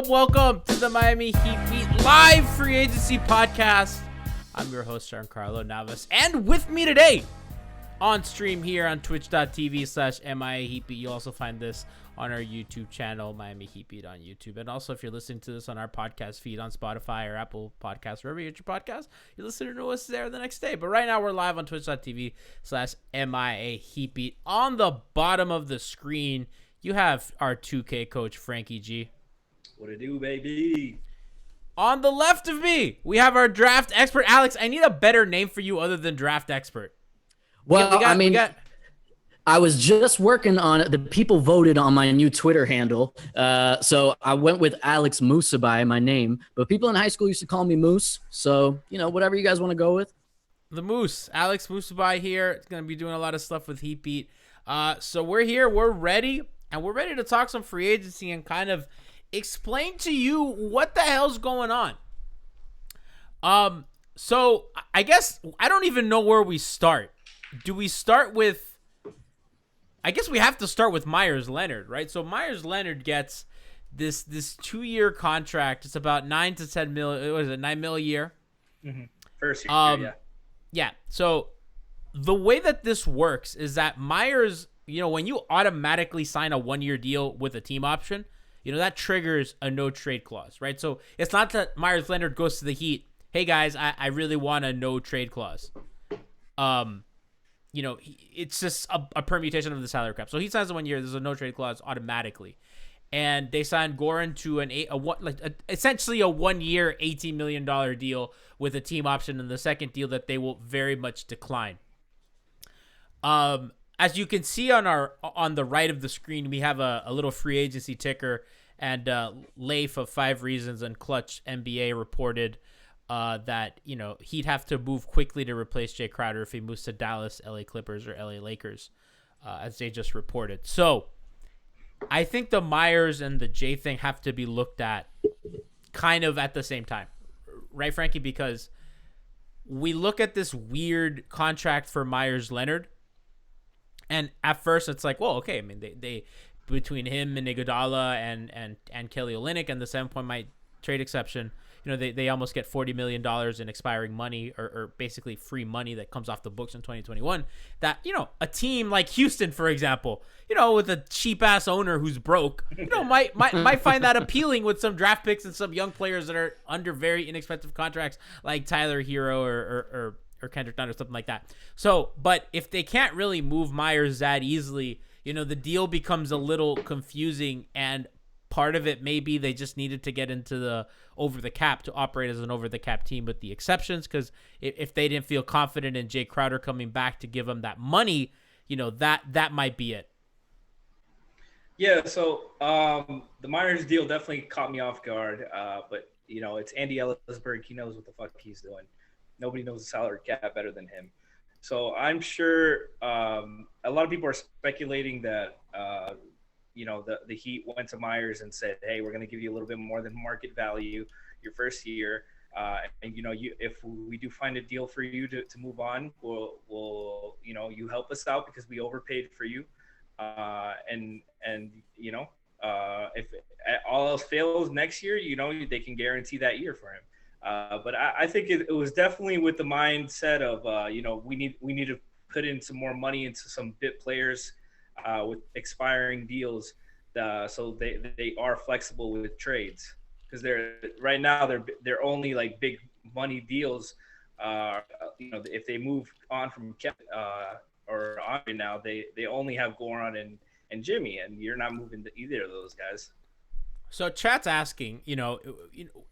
Welcome to the Miami Heat Beat live free agency podcast. I'm your host, Giancarlo Navas, and with me today on stream here on twitch.tv/MIA Heat Beat. You'll also find this on our YouTube channel, Miami Heat Beat on YouTube. And also, if you're listening to this on our podcast feed on Spotify or Apple Podcasts, wherever you get your podcast, you're listening to us there the next day. But right now, we're live on twitch.tv/MIA Heat Beat. On the bottom of the screen, you have our 2K coach, Franky G. What it do, baby? On the left of me, we have our draft expert, Alex. I need a better name for you other than draft expert. Well, I was just working on it. The people voted on my new Twitter handle. So I went with Alex Musibay, my name. But people in high school used to call me Moose. So, whatever you guys want to go with. The Moose. Alex Musibay here. It's going to be doing a lot of stuff with Heat Beat. So we're here. We're ready. And we're ready to talk some free agency and kind of explain to you what the hell's going on. So I guess I don't even know where we start. Do we start with, I guess we have to start with Meyers Leonard, right? So Meyers Leonard gets this 2-year contract. It's about 9 to 10 mil. What is it? 9 mil a year. Mm-hmm. First year, yeah. So the way that this works is that Meyers, when you automatically sign a 1-year deal with a team option, that triggers a no trade clause, right? So it's not that Meyers Leonard goes to the Heat, hey guys, I really want a no trade clause. It's just a permutation of the salary cap. So he signs a 1 year, there's a no trade clause automatically. And they signed Gorin to essentially a 1 year, $18 million deal with a team option, and the second deal that they will very much decline. As you can see on the right of the screen, we have a little free agency ticker, and Leif of 5 Reasons and Clutch NBA reported that he'd have to move quickly to replace Jae Crowder if he moves to Dallas, LA Clippers, or LA Lakers, as they just reported. So I think the Meyers and the Jae thing have to be looked at kind of at the same time, right, Franky? Because we look at this weird contract for Meyers Leonard. And at first, it's like, well, okay. I mean, they between him and Iguodala and Kelly Olynyk and the 7-point trade exception, they almost get $40 million in expiring money or basically free money that comes off the books in 2021. That a team like Houston, for example, with a cheap ass owner who's broke, might find that appealing with some draft picks and some young players that are under very inexpensive contracts like Tyler Hero or Kendrick Nunn or something like that. So, but if they can't really move Meyers that easily, the deal becomes a little confusing, and part of it maybe they just needed to get into the over the cap to operate as an over the cap team with the exceptions, because if they didn't feel confident in Jae Crowder coming back to give them that money, that might be it. Yeah, so the Meyers deal definitely caught me off guard, but it's Andy Ellisberg. He knows what the fuck he's doing. Nobody knows the salary cap better than him. So I'm sure a lot of people are speculating that, the Heat went to Meyers and said, hey, we're going to give you a little bit more than market value your first year. And, if we do find a deal for you to move on, we'll you help us out because we overpaid for you. If all else fails next year, they can guarantee that year for him. But I think it was definitely with the mindset of, we need to put in some more money into some bit players with expiring deals, so they are flexible with trades, because they're only like big money deals. If they move on from or Andre now, they only have Goran and Jimmy, and you're not moving to either of those guys. So chat's asking,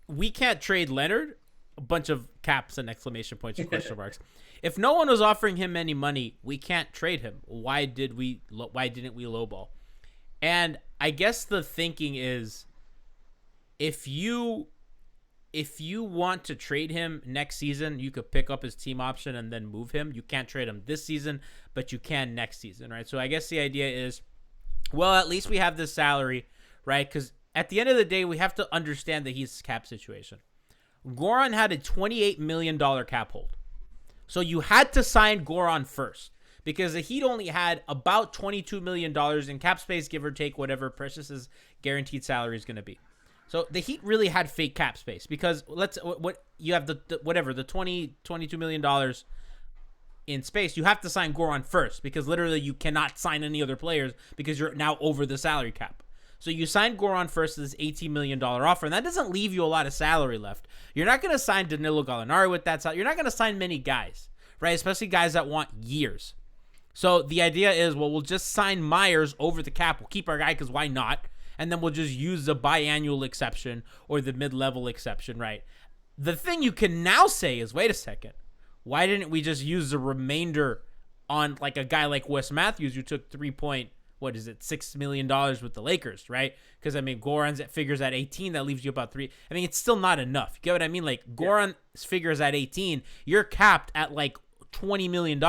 we can't trade Leonard. A bunch of caps and exclamation points and question marks. If no one was offering him any money, we can't trade him. Why didn't we lowball? And I guess the thinking is, if you want to trade him next season, you could pick up his team option and then move him. You can't trade him this season, but you can next season, right? So I guess the idea is, well, at least we have this salary, right? Because at the end of the day, we have to understand that he's cap situation. Goran had a $28 million cap hold. So you had to sign Goran first, because the Heat only had about $22 million in cap space, give or take whatever Precious's guaranteed salary is going to be. So the Heat really had fake cap space, because what you have the $22 million in space, you have to sign Goran first, because literally you cannot sign any other players because you're now over the salary cap. So you signed Goran first to this $18 million offer, and that doesn't leave you a lot of salary left. You're not going to sign Danilo Gallinari with that salary. You're not going to sign many guys, right? Especially guys that want years. So the idea is, well, we'll just sign Meyers over the cap. We'll keep our guy because why not? And then we'll just use the biannual exception or the mid-level exception, right? The thing you can now say is, wait a second. Why didn't we just use the remainder on like a guy like Wes Matthews, who took $6 million with the Lakers, right? Because, I mean, Goran's figures at 18, that leaves you about 3. I mean, it's still not enough. You get what I mean? Like, Goran's figures at 18, you're capped at like $20 million.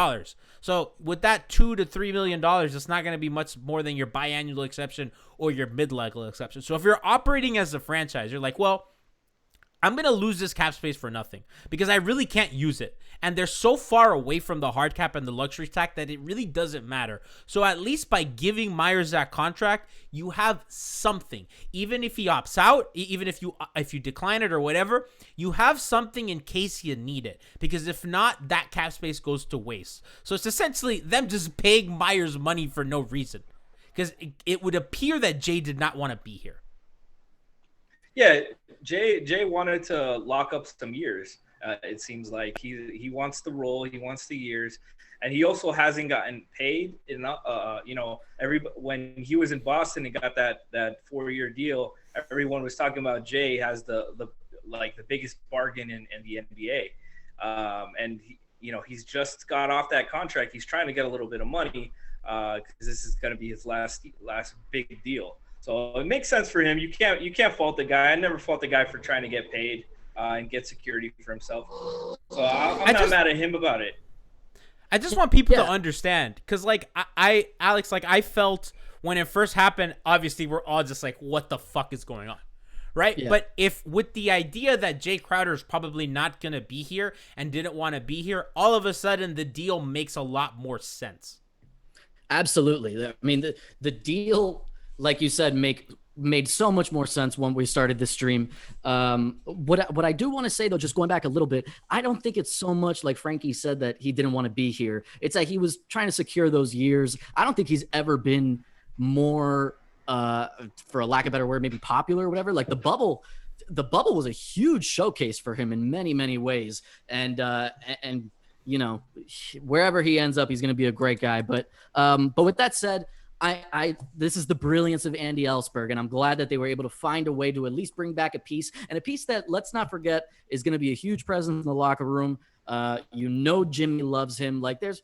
So with that $2 to $3 million, it's not going to be much more than your biannual exception or your mid-level exception. So if you're operating as a franchise, you're like, well, I'm going to lose this cap space for nothing because I really can't use it. And they're so far away from the hard cap and the luxury tax that it really doesn't matter. So at least by giving Meyers that contract, you have something. Even if he opts out, even if you decline it or whatever, you have something in case you need it. Because if not, that cap space goes to waste. So it's essentially them just paying Meyers money for no reason. Because it would appear that Jay did not want to be here. Yeah, Jay wanted to lock up some years. It seems like he wants the role, he wants the years, and he also hasn't gotten paid enough. When he was in Boston and got that 4-year deal, everyone was talking about Jay has the biggest bargain in the NBA, and he's just got off that contract. He's trying to get a little bit of money because this is going to be his last big deal. So it makes sense for him. You can't fault the guy. I never fault the guy for trying to get paid and get security for himself. So I'm not mad at him about it. I just want people to understand, because Alex, I felt when it first happened, obviously we're all just like, what the fuck is going on? Right? Yeah. But if with the idea that Jae Crowder is probably not going to be here and didn't want to be here, all of a sudden the deal makes a lot more sense. Absolutely. I mean, the deal, like you said, made so much more sense when we started this stream. What I do want to say, though, just going back a little bit, I don't think it's so much like Franky said that he didn't want to be here. It's like he was trying to secure those years. I don't think he's ever been more, for a lack of a better word, maybe popular or whatever. Like the bubble was a huge showcase for him in many, many ways. And wherever he ends up, he's going to be a great guy. But with that said, this is the brilliance of Andy Ellsberg, and I'm glad that they were able to find a way to at least bring back a piece, and a piece that, let's not forget, is going to be a huge presence in the locker room. Jimmy loves him. Like there's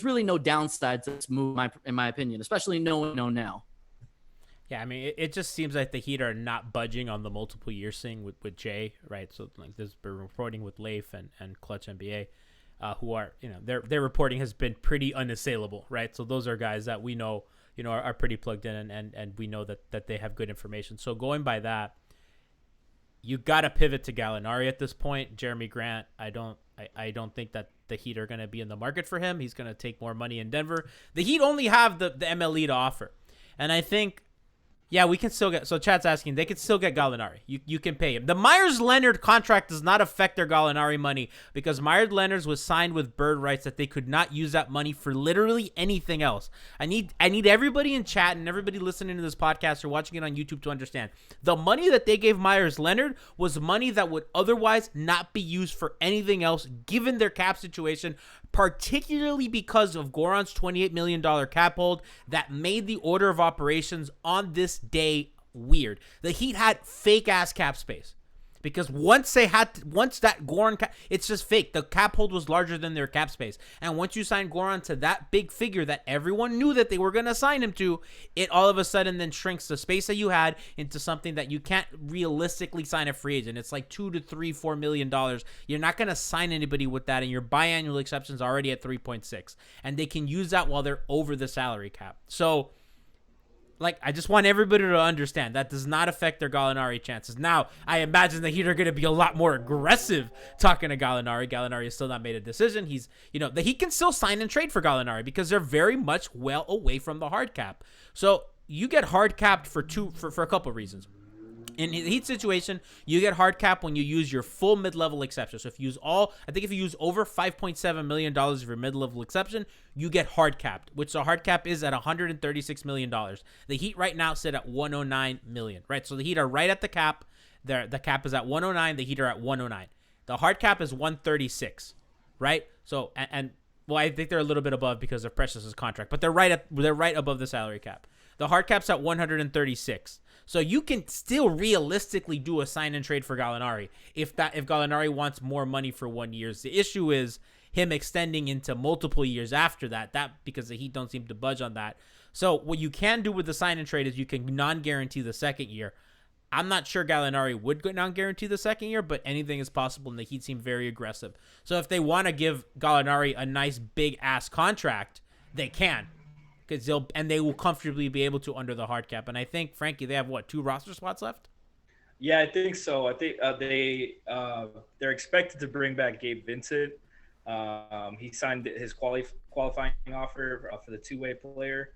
really no downside to this move, in my opinion, especially knowing now. Yeah, I mean, it just seems like the Heat are not budging on the multiple years thing with Jay, right? So like this, we're reporting with Leif and Clutch NBA, who are, their reporting has been pretty unassailable, right? So those are guys that we know, are pretty plugged in and we know that they have good information. So going by that, you got to pivot to Gallinari at this point. Jeremy Grant, I don't think that the Heat are going to be in the market for him. He's going to take more money in Denver. The Heat only have the MLE to offer. And I think, yeah, we can still get, so chat's asking, they could still get Gallinari. You can pay him. The Meyers Leonard contract does not affect their Gallinari money because Meyers Leonard was signed with bird rights that they could not use that money for literally anything else. I need everybody in chat and everybody listening to this podcast or watching it on YouTube to understand. The money that they gave Meyers Leonard was money that would otherwise not be used for anything else given their cap situation particularly because of Goran's $28 million cap hold that made the order of operations on this day weird. The Heat had fake ass cap space. Because once that Goran cap, it's just fake. The cap hold was larger than their cap space. And once you sign Goran to that big figure that everyone knew that they were going to sign him to, it all of a sudden then shrinks the space that you had into something that you can't realistically sign a free agent. It's like $2 to $4 million. You're not going to sign anybody with that, and your biannual exception is already at 3.6. And they can use that while they're over the salary cap. So, like, I just want everybody to understand that does not affect their Gallinari chances. Now, I imagine the Heat are going to be a lot more aggressive talking to Gallinari. Gallinari has still not made a decision. The Heat can still sign and trade for Gallinari because they're very much well away from the hard cap. So you get hard capped for a couple of reasons. In the Heat situation, you get hard cap when you use your full mid-level exception. So if you use if you use over $5.7 million of your mid-level exception, you get hard capped, which the hard cap is at $136 million. The Heat right now sit at $109 million, right? So the Heat are right at the cap. The cap is at $109. The Heat are at $109. The hard cap is $136, right? So, well, I think they're a little bit above because of Precious's contract, but they're right above the salary cap. The hard cap's at $136. So you can still realistically do a sign and trade for Gallinari if Gallinari wants more money for 1 year. The issue is him extending into multiple years after that because the Heat don't seem to budge on that. So what you can do with the sign and trade is you can non-guarantee the second year. I'm not sure Gallinari would non-guarantee the second year, but anything is possible, and the Heat seem very aggressive. So if they want to give Gallinari a nice big-ass contract, they can. They will comfortably be able to under the hard cap. And I think, Franky, they have, 2 roster spots left? Yeah, I think so. I think they're expected to bring back Gabe Vincent. He signed his qualifying offer for the two-way player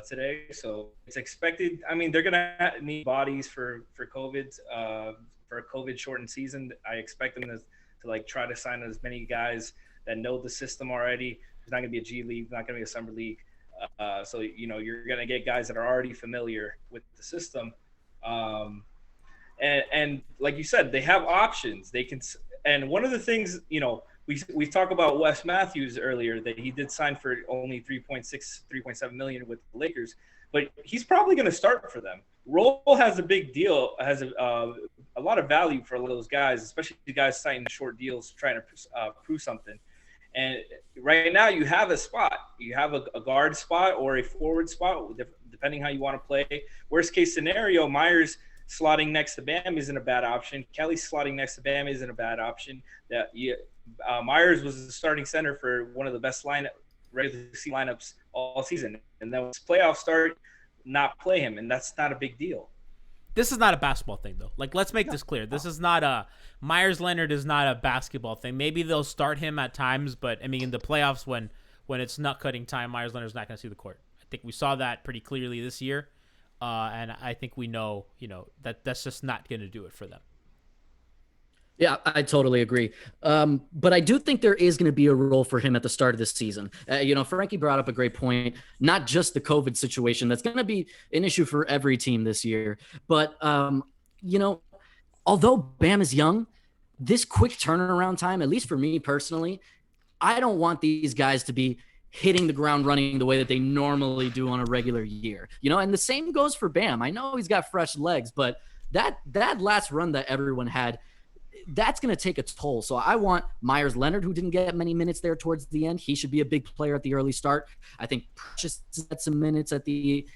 today. So it's expected. I mean, they're going to need bodies for COVID, for a COVID-shortened season. I expect them to try to sign as many guys that know the system already. There's not going to be a G League, not going to be a Summer League. So, you're going to get guys that are already familiar with the system. And like you said, they have options. They can, and one of the things, we talked about Wes Matthews earlier, that he did sign for only 3.7 million with the Lakers, but he's probably going to start for them. Roll has a big deal, has a lot of value for those guys, especially the guys signing short deals, trying to prove something. And right now you have a spot. You have a guard spot or a forward spot, depending how you want to play. Worst case scenario, Meyers slotting next to Bam isn't a bad option. Kelly slotting next to Bam isn't a bad option. Meyers was the starting center for one of the best regular season lineups all season. And then when playoffs start, not play him, and that's not a big deal. This is not a basketball thing, though. Let's make this clear. This is not Meyers Leonard is not a basketball thing. Maybe they'll start him at times, but I mean, in the playoffs, when it's nut cutting time, Meyers Leonard's not going to see the court. I think we saw that pretty clearly this year, and I think we know, that's just not going to do it for them. Yeah, I totally agree. But I do think there is going to be a role for him at the start of this season. Franky brought up a great point, not just the COVID situation. That's going to be an issue for every team this year. But, although Bam is young, this quick turnaround time, at least for me personally, I don't want these guys to be hitting the ground running the way that they normally do on a regular year. And the same goes for Bam. I know he's got fresh legs, but that last run that everyone had, that's going to take a toll. So I want Meyers Leonard, who didn't get many minutes there towards the end. He should be a big player at the early start. I think Precious had some minutes at the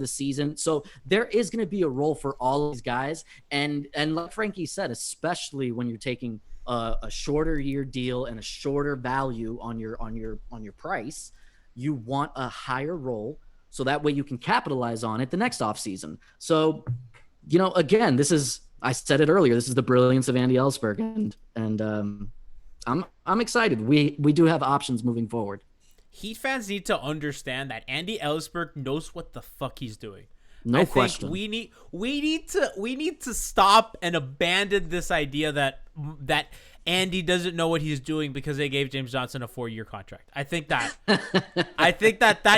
season. So there is going to be a role for all of these guys. And like Franky said, especially when you're taking a shorter year deal and a shorter value on your price, you want a higher role so that way you can capitalize on it the next offseason. So, again, I said it earlier. This is the brilliance of Andy Ellsberg, and I'm excited. We do have options moving forward. Heat fans need to understand that Andy Ellsberg knows what the fuck he's doing. No question. We need to stop and abandon this idea that Andy doesn't know what he's doing because they gave James Johnson a 4-year contract. I think that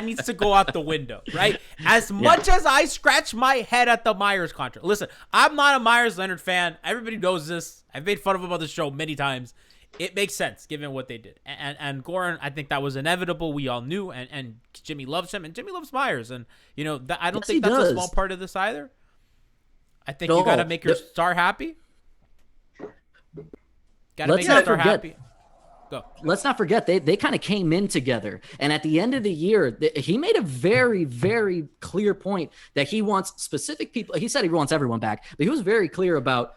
needs to go out the window, right? As much as I scratch my head at the Meyers contract. Listen, I'm not a Meyers Leonard fan. Everybody knows this. I've made fun of him on the show many times. it makes sense given what they did. And Goran, I think that was inevitable. We all knew, and Jimmy loves him, and Jimmy loves Meyers, and I don't think that's a small part of this either. I think you got to make your star happy. Got to make your star happy. Go. Let's not forget they kind of came in together, and at the end of the year, he made a very, very clear point that he wants specific people. He said he wants everyone back, but he was very clear about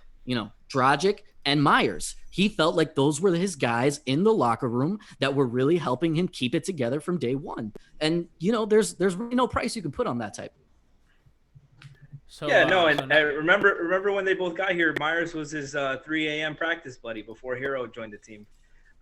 Dragic and Meyers. He felt like those were his guys in the locker room that were really helping him keep it together from day one. And there's really no price you can put on that type. So, remember when they both got here, Meyers was his 3 a.m. practice buddy before Hero joined the team.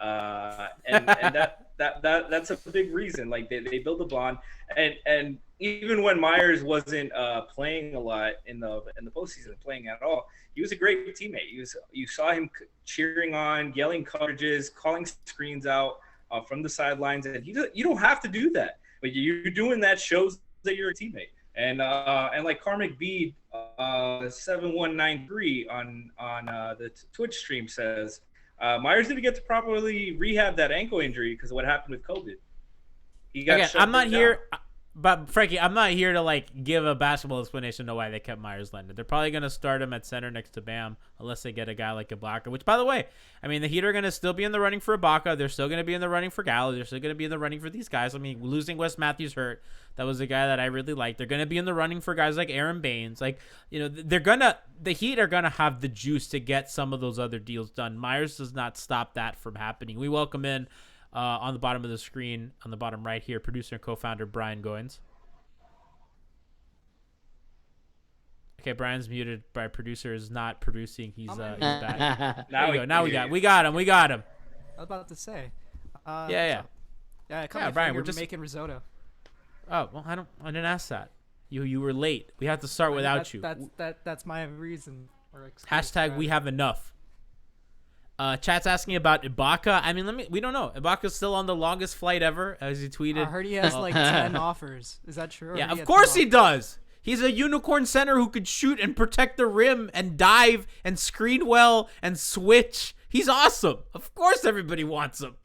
And that's a big reason. Like they build a bond, and even when Meyers wasn't playing a lot in the postseason, playing at all, he was a great teammate. You saw him cheering on, yelling coverages, calling screens out from the sidelines, and you don't have to do that, but you're doing that shows that you're a teammate. And like Karmic Bede 7193 on the Twitch stream says, Meyers didn't get to properly rehab that ankle injury because of what happened with COVID. He got I'm not here, but Franky, I'm not here to give a basketball explanation to why they kept Meyers Leonard. They're probably going to start him at center next to Bam unless they get a guy like Ibaka, which, by the way, I mean, the Heat are going to still be in the running for Ibaka. They're still going to be in the running for Gallo. They're still going to be in the running for these guys. I mean, losing Wes Matthews hurt. That was a guy that I really liked. They're going to be in the running for guys like Aaron Baines. The Heat are going to have the juice to get some of those other deals done. Meyers does not stop that from happening. We welcome in on the bottom of the screen, on the bottom right here, producer and co-founder Brian Goins. Okay, Brian's muted. By producer is not producing. He's back. Now we got him. I was about to say. Yeah. Brian, we're just making risotto. Oh well, I didn't ask that. You were late. We have to start without you. That's my reason. Hashtag we have enough. Chat's asking about Ibaka. I mean, we don't know. Ibaka's still on the longest flight ever, as he tweeted. I heard he has 10 offers. Is that true? Yeah, of course he does. He's a unicorn center who could shoot and protect the rim and dive and screen well and switch. He's awesome. Of course everybody wants him.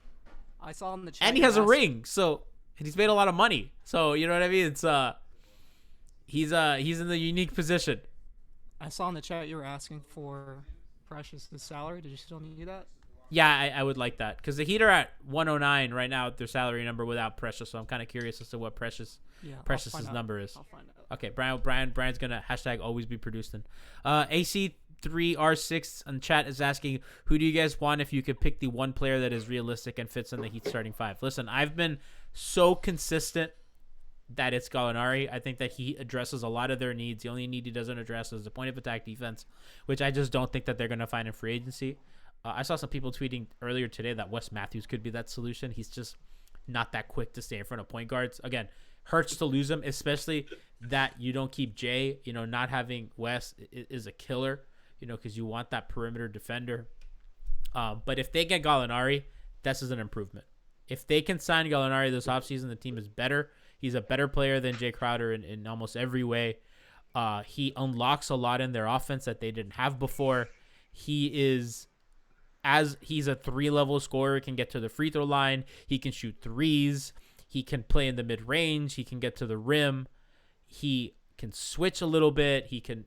I saw in the chat. And he has a ring, and he's made a lot of money. So, you know what I mean? It's he's in the unique position. I saw in the chat you were asking for Precious' salary. Did you still need that? Yeah, I would like that because the Heat are at 109 right now at their salary number without Precious. So I'm kind of curious as to what Precious's number is. I'll find out. Okay, Brian's gonna hashtag always be produced in. AC3R6 on chat is asking, who do you guys want if you could pick the one player that is realistic and fits in the Heat starting five? Listen, I've been so consistent that it's Gallinari. I think that he addresses a lot of their needs. The only need he doesn't address is the point of attack defense, which I just don't think that they're gonna find in free agency. I saw some people tweeting earlier today that Wes Matthews could be that solution. He's just not that quick to stay in front of point guards. Again, hurts to lose him, especially that you don't keep Jay. Not having Wes is a killer, because you want that perimeter defender. But if they get Gallinari, this is an improvement. If they can sign Gallinari this offseason, the team is better. He's a better player than Jae Crowder in almost every way. He unlocks a lot in their offense that they didn't have before. He's a 3-level scorer, can get to the free throw line. He can shoot threes. He can play in the mid-range. He can get to the rim. He can switch a little bit. He can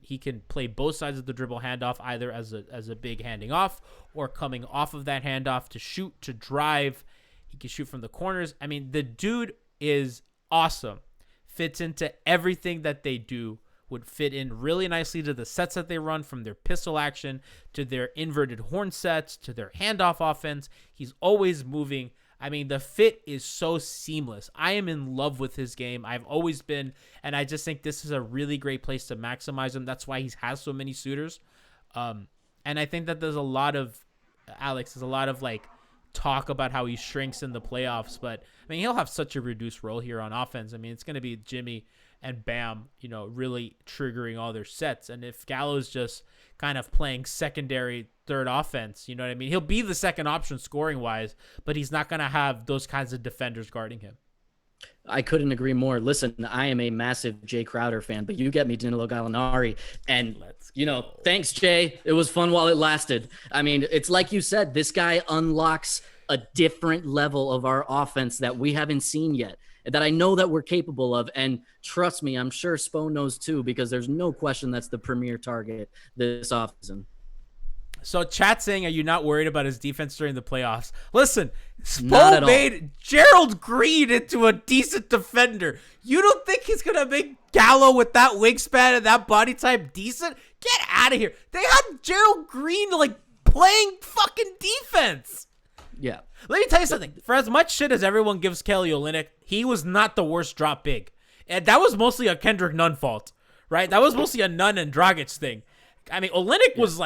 play both sides of the dribble handoff, either as a big handing off or coming off of that handoff to shoot, to drive. He can shoot from the corners. I mean, the dude is awesome. Fits into everything that they do. Would fit in really nicely to the sets that they run, from their pistol action to their inverted horn sets to their handoff offense. He's always moving. I mean, the fit is so seamless. I am in love with his game. I've always been, and I just think this is a really great place to maximize him. That's why he has so many suitors. And I think that there's a lot of talk about how he shrinks in the playoffs, but I mean, he'll have such a reduced role here on offense. I mean, it's going to be Jimmy and Bam, really triggering all their sets. And if Gallo's just kind of playing secondary third offense, you know what I mean? He'll be the second option scoring wise, but he's not going to have those kinds of defenders guarding him. I couldn't agree more. Listen, I am a massive Jae Crowder fan, but you get me Danilo Gallinari. And, thanks, Jay. It was fun while it lasted. I mean, it's like you said, this guy unlocks a different level of our offense that we haven't seen yet, that I know that we're capable of. And trust me, I'm sure Spo knows too, because there's no question that's the premier target this offseason. So chat saying, are you not worried about his defense during the playoffs? Listen, Spo made Gerald Green into a decent defender. You don't think he's going to make Gallo with that wingspan and that body type decent? Get out of here. They had Gerald Green playing fucking defense. Yeah. Let me tell you something. For as much shit as everyone gives Kelly Olynyk, he was not the worst drop big. And that was mostly a Kendrick Nunn fault, right? That was mostly a Nunn and Dragic thing. I mean, Olynyk was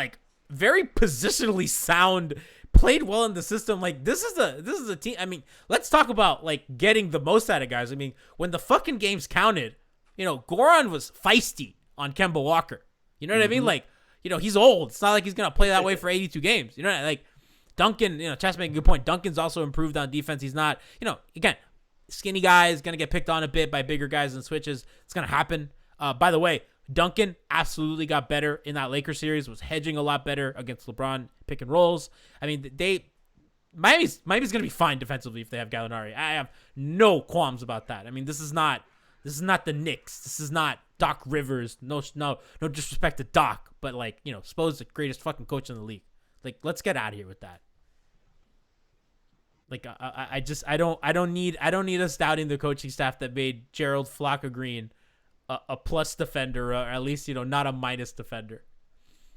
very positionally sound, played well in the system. This is a team. I mean, let's talk about getting the most out of guys. I mean, when the fucking games counted, Goran was feisty on Kemba Walker. You know what I mean? He's old. It's not like he's gonna play that way for 82 games. You know, Duncan. Chas making a good point. Duncan's also improved on defense. He's not. Again, skinny guy is gonna get picked on a bit by bigger guys and switches. It's gonna happen. By the way, Duncan absolutely got better in that Lakers series, was hedging a lot better against LeBron pick and rolls. I mean, Miami's going to be fine defensively if they have Gallinari. I have no qualms about that. I mean, this is not the Knicks. This is not Doc Rivers. No disrespect to Doc, but Spo's the greatest fucking coach in the league. Let's get out of here with that. I don't need us doubting the coaching staff that made Gerald Flocka Green a plus defender, or at least not a minus defender.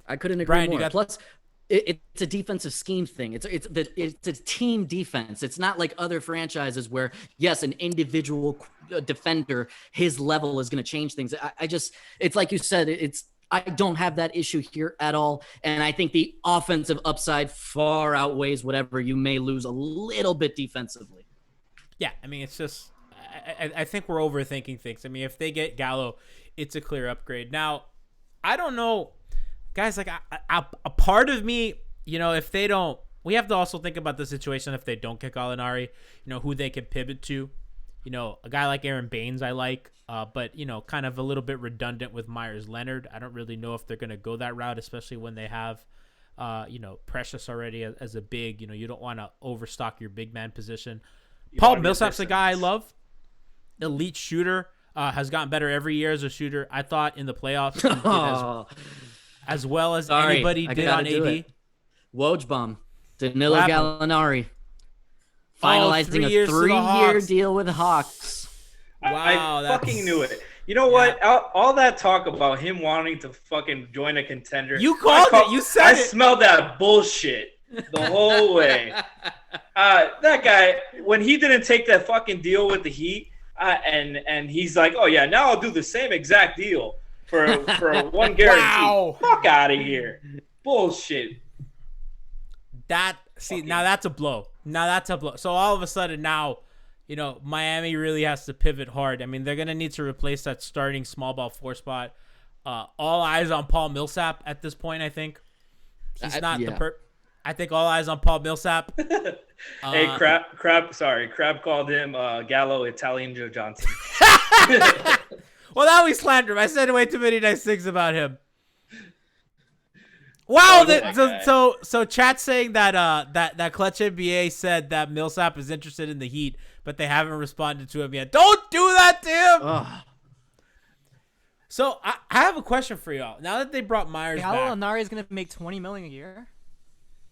I couldn't agree more. Plus, it's a defensive scheme thing. It's a team defense. It's not like other franchises where yes, an individual defender, his level is going to change things. It's like you said. I don't have that issue here at all, and I think the offensive upside far outweighs whatever you may lose a little bit defensively. Yeah, I mean, it's just. I think we're overthinking things. I mean, if they get Gallo, it's a clear upgrade. Now, I don't know, guys. A part of me, if they don't, we have to also think about the situation if they don't get Gallinari. Who they can pivot to. A guy like Aaron Baines, I like, but kind of a little bit redundant with Meyers Leonard. I don't really know if they're gonna go that route, especially when they have, Precious already as a big. You don't want to overstock your big man position. Paul Millsap's a guy I love. Elite shooter, has gotten better every year as a shooter. I thought in the playoffs he did as well as anybody did on AD. Woj bomb. Danilo Gallinari finalizing a 3-year deal with the Hawks. Wow, I fucking knew it. You know what? All that talk about him wanting to fucking join a contender. You called it. You said it. I smelled that bullshit the whole way. That guy, when he didn't take that fucking deal with the Heat, and he's like, oh yeah, now I'll do the same exact deal for one guarantee. Wow. Fuck out of here. Bullshit. Now that's a blow. So all of a sudden now, Miami really has to pivot hard. I mean, they're going to need to replace that starting small ball 4 spot. All eyes on Paul Millsap at this point, I think. He's not I think all eyes on Paul Millsap. Hey, Crab called him Gallo Italian Joe Johnson. Well, now we slander him. I said way too many nice things about him. Wow, so chat saying that Clutch NBA said that Millsap is interested in the Heat, but they haven't responded to him yet. Don't do that to him. Ugh. So I have a question for y'all. Now that they brought Meyers back, Gallinari is going to make $20 million a year.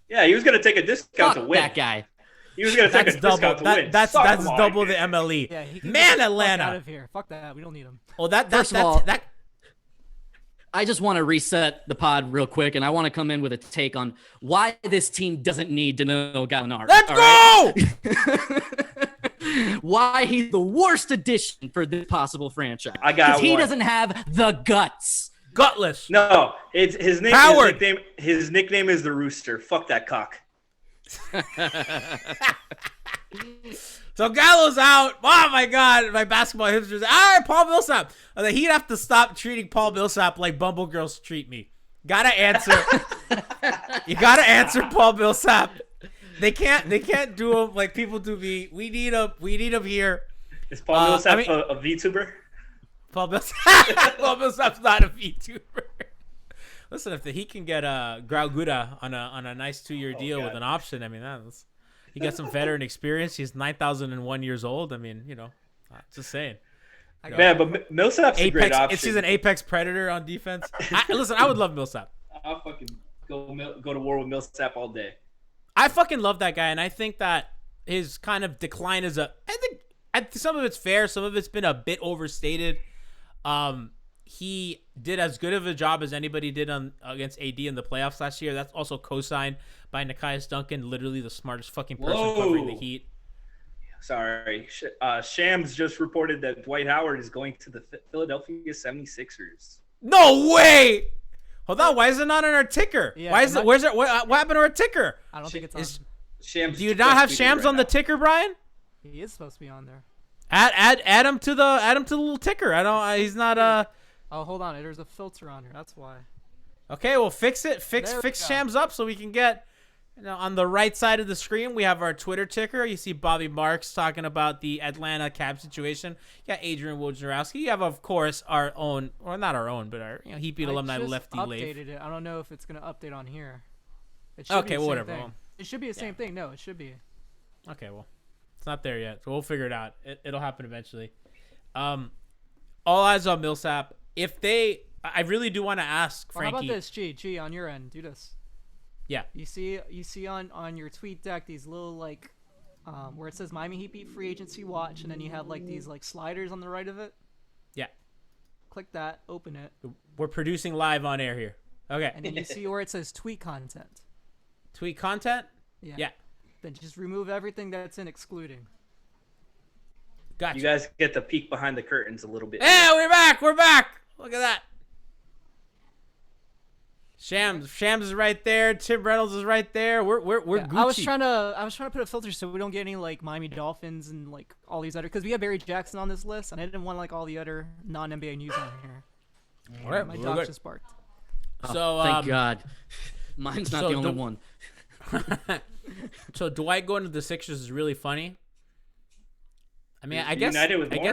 Yeah, he was going to take a discount to win. That guy. He was going to take a discount to win. That's double the MLE. Yeah, man, Atlanta. Fuck out of here. Fuck that. We don't need him. Well, First of all, I just want to reset the pod real quick, and I want to come in with a take on why this team doesn't need Danilo Gallinari. Let's go! Right? Why he's the worst addition for this possible franchise. I got one. Because he doesn't have the guts. Gutless. No, it's his name. Howard. His nickname is the Rooster. Fuck that cock. So Gallo's out. Oh my God, my basketball hipsters. All right, Paul Millsap. He'd have to stop treating Paul Millsap like Bumble girls treat me. Gotta answer. You gotta answer Paul Millsap. They can't do him like people do me. We need him here. Is Paul Millsap a VTuber? Paul Millsap's not a VTuber. Listen, if he can get Graugura on a nice 2-year deal with an option, I mean, he got some veteran experience. He's 9,001 years old. I mean, just saying. Man, but Millsap's a great option. He's an apex predator on defense. Listen, I would love Millsap. I'll fucking go to war with Millsap all day. I fucking love that guy, and I think that his kind of decline is I think some of it's fair, some of it's been a bit overstated. He did as good of a job as anybody did against AD in the playoffs last year. That's also co-signed by Nekias Duncan, literally the smartest fucking person covering the Heat. Sorry. Shams just reported that Dwight Howard is going to the Philadelphia 76ers. No way! Hold on, why is it not on our ticker? Yeah, why is it? Where's it? What happened to our ticker? I don't think it's on. Shams, do you not have Shams on the ticker, Brian? He is supposed to be on there. Add him to the little ticker. He's not Oh, hold on. There's a filter on here. That's why. Okay, well, fix it. Fix Shams up so we can get, on the right side of the screen, we have our Twitter ticker. You see Bobby Marks talking about the Atlanta Cavs situation. You got Adrian Wojnarowski. You have, of course, our own, or not our own, but our Heat Beat alumni Lefty Leif. I updated it. I don't know if it's going to update on here. It should be the same whatever. thing. Well, it should be the same thing. No, it should be. Okay, well, it's not there yet, so we'll figure it out. It'll happen eventually. All eyes on Millsap. I really do want to ask Franky. How about this, G, on your end, do this. Yeah. You see on your tweet deck these little where it says Miami Heat Beat free agency watch, and then you have these sliders on the right of it. Yeah. Click that, open it. We're producing live on air here. Okay. And then you see where it says tweet content. Tweet content? Yeah. Then just remove everything that's in excluding. Gotcha. You guys get to peek behind the curtains a little bit. Hey, we're back. Look at that. Shams is right there. Tim Reynolds is right there. We're Gucci. I was trying to put a filter so we don't get any Miami Dolphins and all these other, because we have Barry Jackson on this list, and I didn't want all the other non-NBA news on here. All right, my dog just barked. So thank God, mine's not the only one. So Dwight going to the Sixers is really funny. I mean, I guess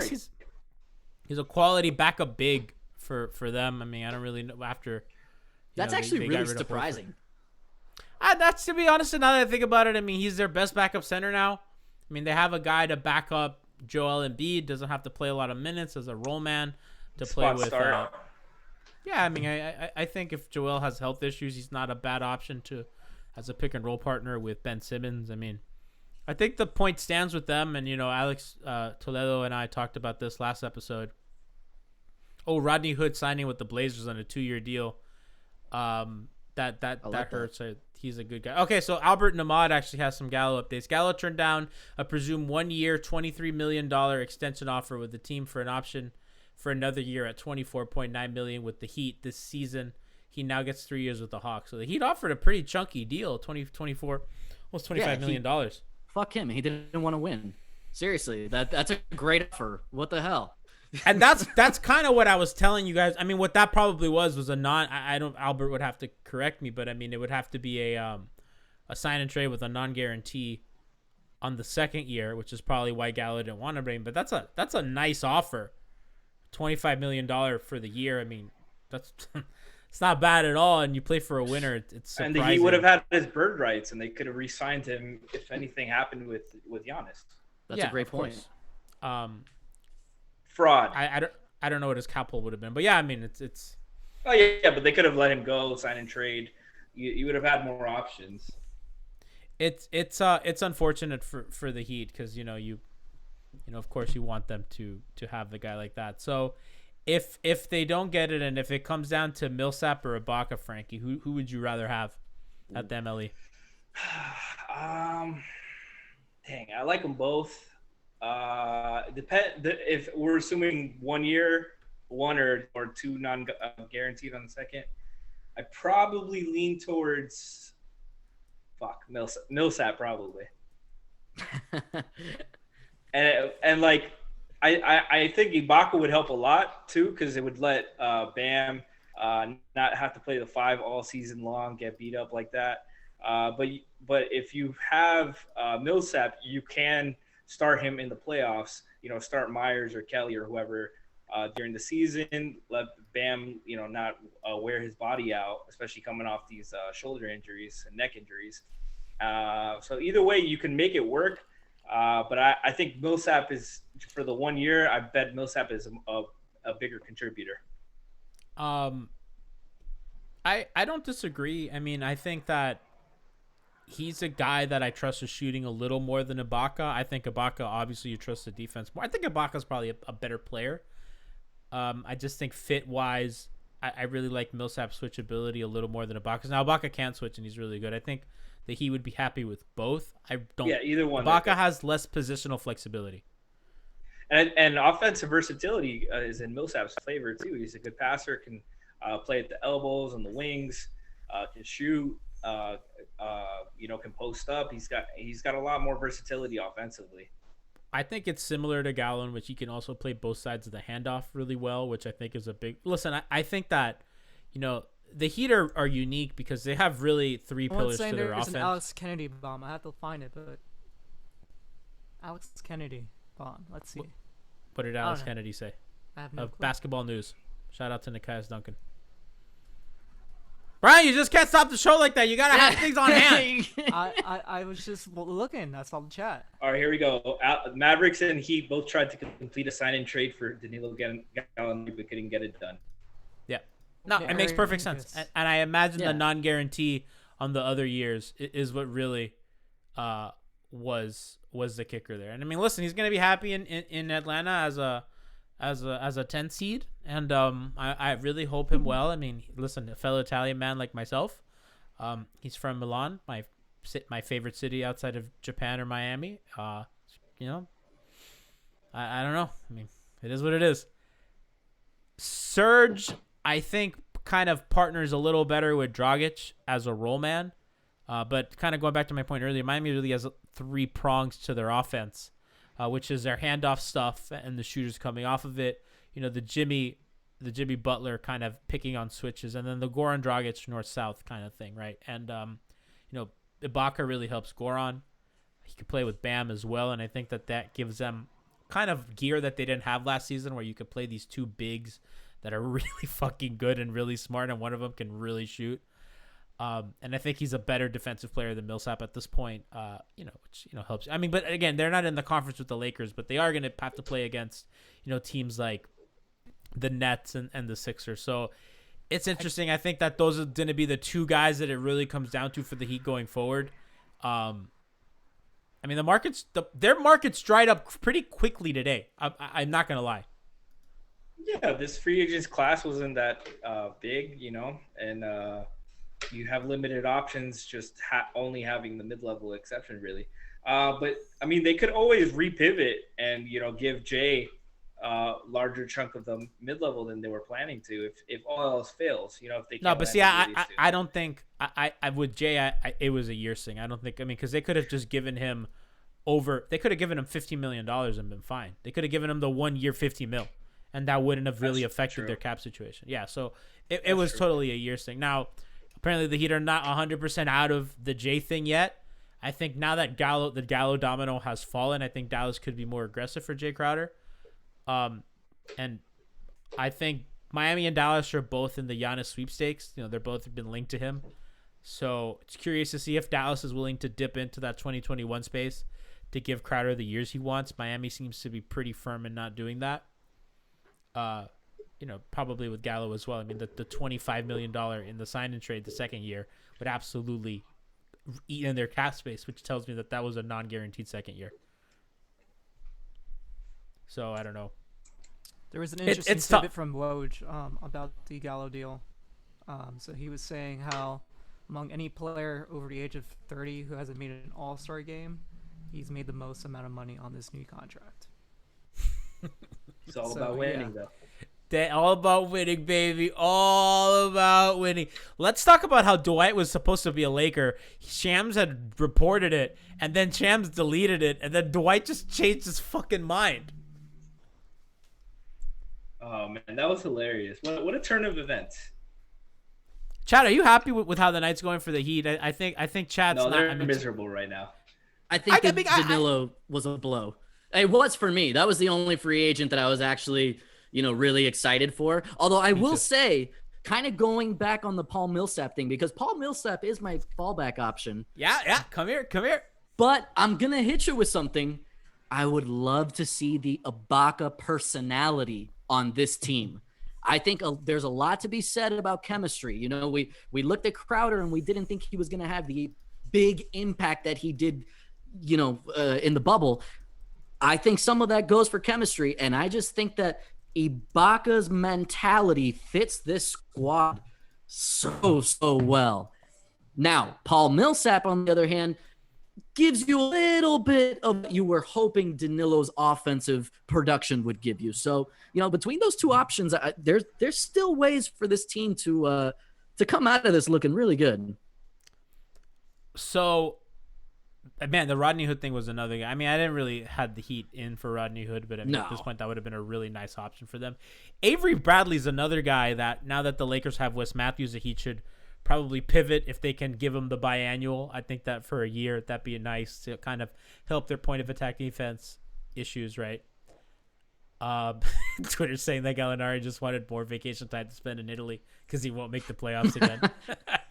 he's a quality backup big for them. I mean, I don't really know after. That's actually really surprising. That's, to be honest, now that I think about it, I mean, he's their best backup center now. I mean, they have a guy to back up Joel Embiid, doesn't have to play a lot of minutes as a role man to play with. Yeah, I mean, I think if Joel has health issues, he's not a bad option as a pick and roll partner with Ben Simmons. I mean, I think the point stands with them, and Alex Toledo and I talked about this last episode. Rodney Hood signing with the Blazers on a 2-year deal. That hurts. He's a good guy. Okay, so Albert Namad actually has some Gallo updates. Gallo turned down a presumed 1-year, $23 million extension offer with the team for an option for another year at $24.9 million with the Heat this season. He now gets 3 years with the Hawks. So the Heat offered a pretty chunky deal, $25 million. Fuck him. He didn't want to win. Seriously, that's a great offer. What the hell? And that's kind of what I was telling you guys. I mean, what that probably was a Albert would have to correct me, but I mean, it would have to be a sign and trade with a non-guarantee on the second year, which is probably why Gallo didn't want to bring. But that's a nice offer, $25 million for the year. I mean, that's it's not bad at all. And you play for a winner. It's surprising. And he would have had his bird rights, and they could have re-signed him if anything happened with Giannis. That's a great point. Fraud. I don't know what his cap hold would have been, but yeah, I mean it's. Oh yeah, but they could have let him go, sign and trade. You would have had more options. It's unfortunate for the Heat because of course you want them to have the guy like that. So if they don't get it and if it comes down to Millsap or Ibaka, Franky, who would you rather have at the MLE? Dang, I like them both. If we're assuming 1 year, one or two non-guaranteed on the second, I probably lean towards Millsap probably. and I think Ibaka would help a lot too because it would let Bam not have to play the 5 all season long, get beat up like that. But if you have Millsap, you can start him in the playoffs start Meyers or Kelly or whoever during the season. Let Bam, not wear his body out, especially coming off these shoulder injuries and neck injuries. So either way, you can make it work. But I think Millsap is, for the 1 year, I bet Millsap is a bigger contributor. I don't disagree. I mean, I think that he's a guy that I trust is shooting a little more than Ibaka. I think Ibaka, obviously, you trust the defense more. I think Ibaka's probably a better player. I just think fit-wise, I really like Millsap's switchability a little more than Ibaka's. Now, Ibaka can switch, and he's really good. I think that he would be happy with both. I don't. Yeah, either one. Ibaka has less positional flexibility. And offensive versatility is in Millsap's favor, too. He's a good passer, can play at the elbows and the wings, can shoot, can post up. He's got a lot more versatility offensively. I think it's similar to Gallo, in which he can also play both sides of the handoff really well, which I think is a big... Listen, I think that, the Heat are unique because they have really three pillars to their offense. There's an Alex Kennedy bomb. I have to find it, but... Alex Kennedy bomb. Let's see. What did Alex Kennedy say? I have no clue. Basketball news. Shout out to Nikias Duncan. Brian, you just can't stop the show like that. You gotta have things on hand. I was just looking. That's all the chat. All right, here we go. Mavericks and Heat both tried to complete a sign-in trade for Danilo Gallinari, but couldn't get it done. Yeah. No, it makes perfect sense. And I imagine the non-guarantee on the other years is what really was the kicker there. And I mean, listen, he's gonna be happy in Atlanta as a 10 seed, and I really hope him well. I mean, listen, a fellow Italian man like myself, he's from Milan, my favorite city outside of Japan or Miami. I don't know. I mean, it is what it is. Serge, I think, kind of partners a little better with Dragic as a role man, but kind of going back to my point earlier, Miami really has three prongs to their offense. Which is their handoff stuff and the shooters coming off of it. The Jimmy Butler kind of picking on switches, and then the Goran Dragic north-south kind of thing, right? And, Ibaka really helps Goran. He can play with Bam as well, and I think that gives them kind of gear that they didn't have last season, where you could play these two bigs that are really fucking good and really smart, and one of them can really shoot. And I think he's a better defensive player than Millsap at this point, which helps. I mean, but again, they're not in the conference with the Lakers, but they are going to have to play against, teams like the Nets and the Sixers. So it's interesting. I think that those are going to be the two guys that it really comes down to for the Heat going forward. I mean, their markets dried up pretty quickly today. I'm not going to lie. Yeah, this free agents class wasn't that big, and you have limited options, just only having the mid-level exception, really. But, I mean, they could always repivot and, give Jay a larger chunk of the mid-level than they were planning to if all else fails, if they can't. No, but see, I don't think – I with Jay, it was a year thing. I don't think – I mean, because they could have just given him they could have given him $50 million and been fine. They could have given him the 1 year $50 million, and that wouldn't have really affected their cap situation. Yeah, so it was totally a year thing. Now – apparently, the Heat are not 100% out of the J thing yet. I think now that the Gallo domino has fallen, I think Dallas could be more aggressive for Jae Crowder. And I think Miami and Dallas are both in the Giannis sweepstakes. They're both been linked to him. So it's curious to see if Dallas is willing to dip into that 2021 space to give Crowder the years he wants. Miami seems to be pretty firm in not doing that. Probably with Gallo as well. I mean, the $25 million in the sign and trade the second year would absolutely eat in their cap space, which tells me that was a non-guaranteed second year. So I don't know. There was an interesting tidbit from Woj about the Gallo deal. So he was saying how among any player over the age of 30 who hasn't made an all-star game, he's made the most amount of money on this new contract. It's all about winning, though. All about winning, baby. All about winning. Let's talk about how Dwight was supposed to be a Laker. Shams had reported it, and then Shams deleted it, and then Dwight just changed his fucking mind. Oh, man, that was hilarious. What a turn of events. Chad, are you happy with how the night's going for the Heat? I think Chad's they're miserable right now. I think Danilo was a blow. It was for me. That was the only free agent that I was actually, really excited for. Although I will say, kind of going back on the Paul Millsap thing, because Paul Millsap is my fallback option. Yeah. Come here. But I'm going to hit you with something. I would love to see the Ibaka personality on this team. I think there's a lot to be said about chemistry. We looked at Crowder and we didn't think he was going to have the big impact that he did, in the bubble. I think some of that goes for chemistry, and I just think that Ibaka's mentality fits this squad so well. Now, Paul Millsap, on the other hand, gives you a little bit of what you were hoping Danilo's offensive production would give you. So, between those two options, there's still ways for this team to come out of this looking really good. So, man, the Rodney Hood thing was another guy. I mean, I didn't really have the heat in for Rodney Hood, but at this point, that would have been a really nice option for them. Avery Bradley's another guy that, now that the Lakers have Wes Matthews, the Heat should probably pivot if they can give him the biannual. I think that for a year, that'd be nice to kind of help their point of attack defense issues, right? Twitter's saying that Gallinari just wanted more vacation time to spend in Italy because he won't make the playoffs again.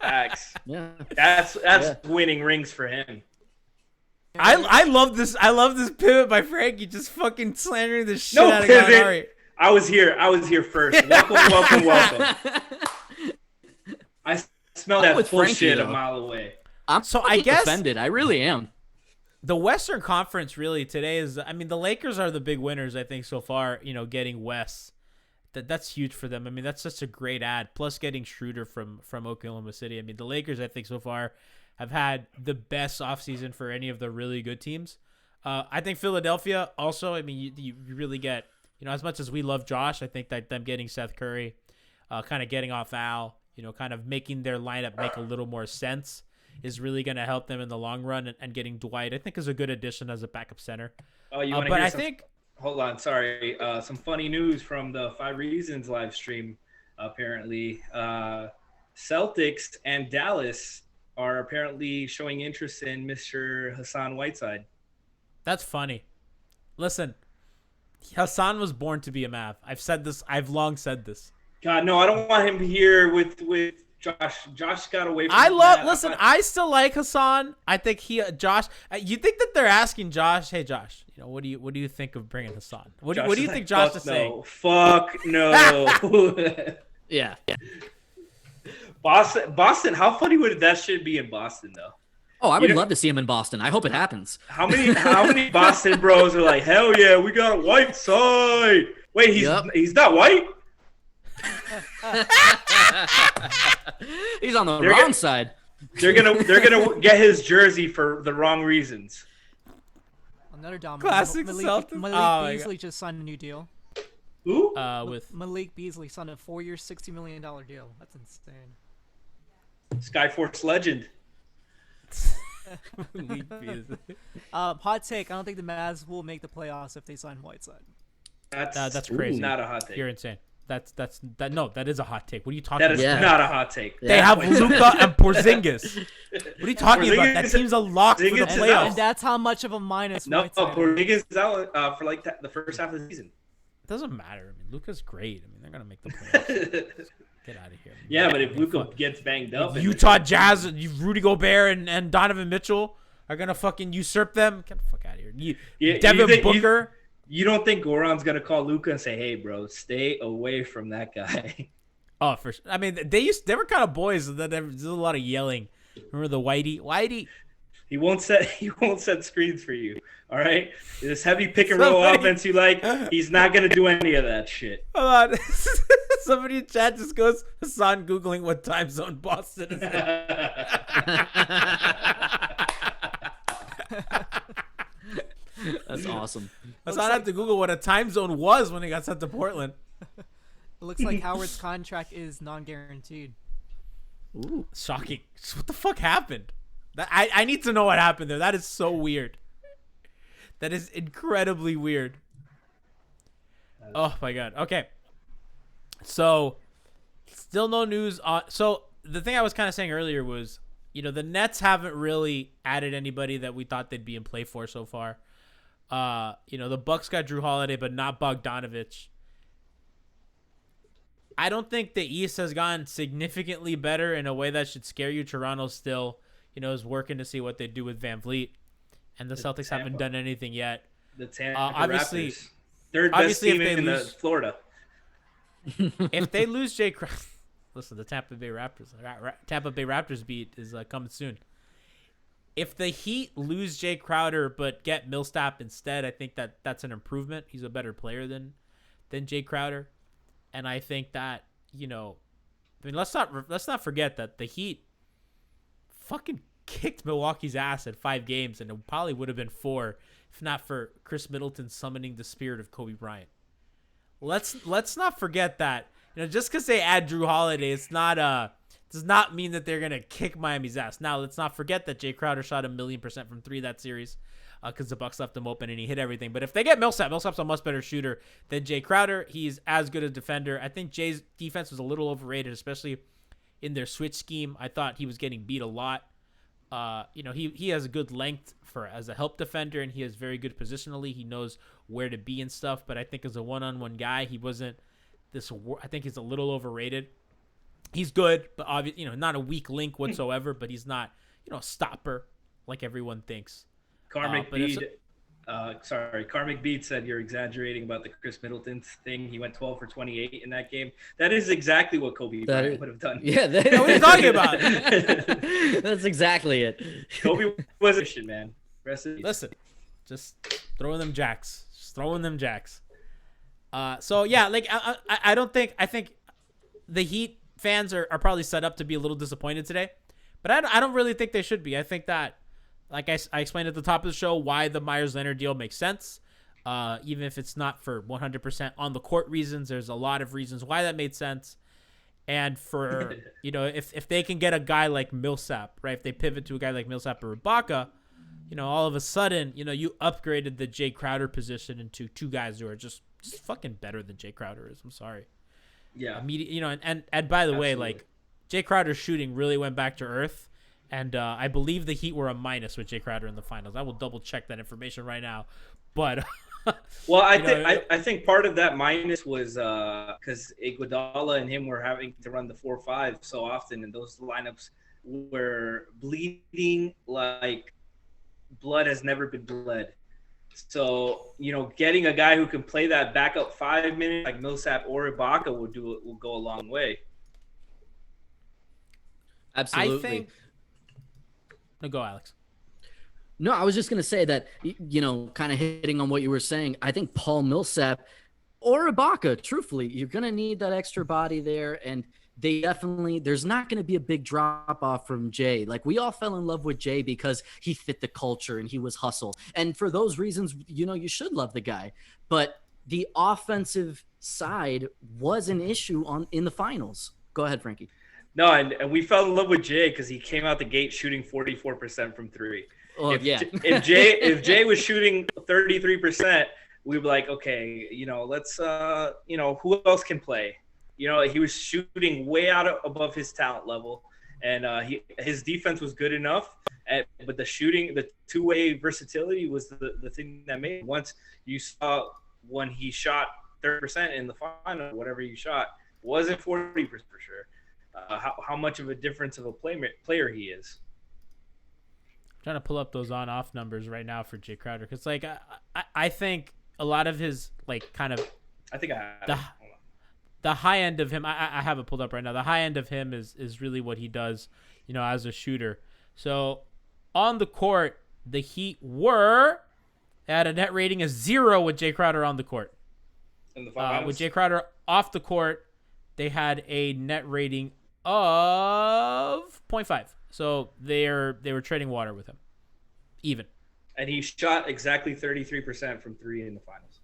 Facts. Yeah. That's winning rings for him. I love this. I love this pivot by Franky, just fucking slandering the shit out of Gallinari. I was here first. Welcome. I smell that bullshit a mile away. I'm I guess offended. I really am. The Western Conference really today is. I mean, the Lakers are the big winners. I think so far. Getting Wes, that's huge for them. I mean, that's such a great ad. Plus, getting Schroeder from Oklahoma City. I mean, the Lakers, I think so far, have had the best offseason for any of the really good teams. I think Philadelphia also. I mean, you really get as much as we love Josh. I think that them getting Seth Curry, kind of getting off Al. Kind of making their lineup make a little more sense is really going to help them in the long run. And getting Dwight, I think, is a good addition as a backup center. Oh, you want to hear some? Hold on, sorry. Some funny news from the 5 Reasons live stream. Apparently, Celtics and Dallas are apparently showing interest in Mr. Hassan Whiteside. That's funny. Listen, Hassan was born to be a Mav. I've said this. I've long said this. God, no, I don't want him here with Josh. Josh got away from Listen, I still like Hassan. I think Josh. You think that they're asking Josh, hey Josh, what do you think of bringing Hassan? What do you think Josh is saying? Fuck no. Yeah. Boston. How funny would that shit be in Boston though? Oh, I would love to see him in Boston. I hope it happens. How many Boston bros are like, hell yeah, we got a Whiteside. Wait, he's not white. He's on the wrong side. They're gonna get his jersey for the wrong reasons. Another dominant. Classic Malik Beasley just signed a new deal. Who? With Malik Beasley signed a 4-year, $60 million deal. That's insane. Skyforce legend. Hot take. I don't think the Mavs will make the playoffs if they sign Whiteside. That's crazy. Not a hot take. You're insane. That is a hot take. What are you talking about? That is not a hot take. They have Luka and Porzingis. What are you talking about? That team's a lock for the playoffs. And that's how much of a minus. No, Porzingis is out for like the first half of the season. It doesn't matter. I mean, Luka's great. I mean, they're gonna make the playoffs. Get out of here. Yeah, but if Luka gets banged up, Utah Jazz, Rudy Gobert and Donovan Mitchell are gonna fucking usurp them. Get the fuck out of here. Devin Booker. You don't think Goran's gonna call Luka and say, "Hey, bro, stay away from that guy"? Oh, for sure. I mean, they were kind of boys. And then there was a lot of yelling. Remember the Whitey? He won't set screens for you. All right, this heavy pick and roll offense you like. He's not gonna do any of that shit. Hold on. Somebody in chat just goes, Hassan googling what time zone Boston is in. That's awesome. Hassan had to Google what a time zone was when he got sent to Portland. It looks like Howard's contract is non-guaranteed. Ooh, shocking. What the fuck happened? I need to know what happened there. That is so weird. That is incredibly weird. Oh my god. Okay. So, still no news on. So the thing I was kind of saying earlier was, the Nets haven't really added anybody that we thought they'd be in play for so far. The Bucks got Drew Holiday, but not Bogdanovich. I don't think the East has gone significantly better in a way that should scare you. Toronto still, is working to see what they do with VanVleet, and the Celtics haven't done anything yet. The Tampa obviously, Raptors, third best team in Florida. If they lose Jae Crowder, listen, the Tampa Bay Raptors beat is coming soon. If the Heat lose Jae Crowder but get Millsaps instead, I think that's an improvement. He's a better player than Jae Crowder, and I think that let's not forget that the Heat fucking kicked Milwaukee's ass at 5 games, and it probably would have been 4 if not for Chris Middleton summoning the spirit of Kobe Bryant. Let's not forget that just because they add Drew Holiday, it's not does not mean that they're gonna kick Miami's ass. Now let's not forget that Jae Crowder shot 1,000,000% from 3 that series, because the Bucks left him open and he hit everything. But if they get Millsaps a much better shooter than Jae Crowder. He's as good a defender. I think Jay's defense was a little overrated, especially in their switch scheme. I thought he was getting beat a lot. He has a good length as a help defender, and he is very good positionally. He knows where to be and stuff. But I think as a one-on-one guy, he wasn't this. I think he's a little overrated. He's good, but obviously, not a weak link whatsoever. But he's not, a stopper like everyone thinks. Karmic Beat said you're exaggerating about the Chris Middleton thing. He went 12 for 28 in that game. That is exactly what Kobe Bryant would have done. Yeah, what are you talking about? That's exactly it. Kobe was a shit, man. Listen, just throwing them jacks. So yeah, I think the Heat fans are probably set up to be a little disappointed today, but I don't really think they should be. I think that, like I explained at the top of the show, why the Meyers Leonard deal makes sense. Even if it's not for 100% on the court reasons, there's a lot of reasons why that made sense. And for, if they can get a guy like Millsap, right? If they pivot to a guy like Millsap or Ibaka, all of a sudden, you upgraded the Jae Crowder position into 2 guys who are just fucking better than Jae Crowder is. I'm sorry. Yeah. And by the way, like, Jae Crowder's shooting really went back to earth. And I believe the Heat were a minus with Jae Crowder in the finals. I will double check that information right now. But well, I think part of that minus was because Iguodala and him were having to run the 4-5 so often, and those lineups were bleeding like blood has never been bled. So getting a guy who can play that backup 5 minutes like Millsap or Ibaka will go a long way. Absolutely. No, go, Alex. No, I was just going to say that, kind of hitting on what you were saying, I think Paul Millsap or Ibaka, truthfully, you're going to need that extra body there. And there's not going to be a big drop off from Jae. Like, we all fell in love with Jae because he fit the culture and he was hustle. And for those reasons, you should love the guy. But the offensive side was an issue in the finals. Go ahead, Franky. No, and we fell in love with Jae because he came out the gate shooting 44% from 3. Oh, if Jae was shooting 33%, we'd be like, okay, let's who else can play? He was shooting way above his talent level, and his defense was good enough. But the shooting, the two-way versatility was the thing that made it. Once you saw when he shot 30% in the final, whatever you shot, wasn't 40% for sure. How much of a difference of a player he is. I'm trying to pull up those on-off numbers right now for Jae Crowder, because I think a lot of his kind of the high end of him. I have it pulled up right now. The high end of him is really what he does, as a shooter. So on the court, the Heat were at a net rating of 0 with Jae Crowder on the court. In the finals? With Jae Crowder off the court, they had a net rating of 0.5. So they were trading water with him. Even. And he shot exactly 33% from 3 in the finals.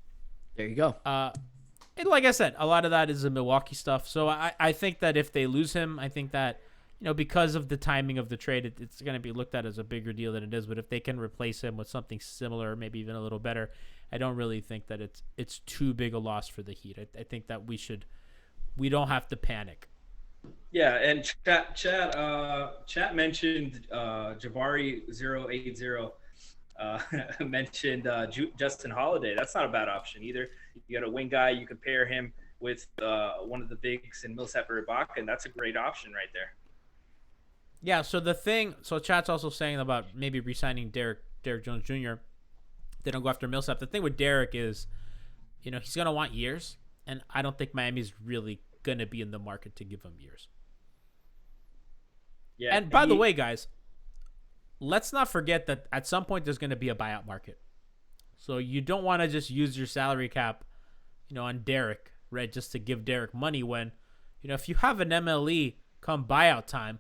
There you go. And like I said, a lot of that is the Milwaukee stuff. So I think that if they lose him, I think that, because of the timing of the trade, it's going to be looked at as a bigger deal than it is. But if they can replace him with something similar, maybe even a little better, I don't really think that it's too big a loss for the Heat. I think that we don't have to panic. Yeah, and chat mentioned Jabari 080. mentioned Justin Holiday. That's not a bad option either. You got a wing guy. You can pair him with one of the bigs in Millsap or Ibaka, and that's a great option right there. Yeah, so chat's also saying about maybe re-signing Derek Jones Jr. They don't go after Millsap. The thing with Derek is, he's going to want years, and I don't think Miami's really going to be in the market to give him years. Yeah. And by the way, guys, let's not forget that at some point there's going to be a buyout market. So you don't want to just use your salary cap, on Derek, right, just to give Derek money when, if you have an MLE come buyout time,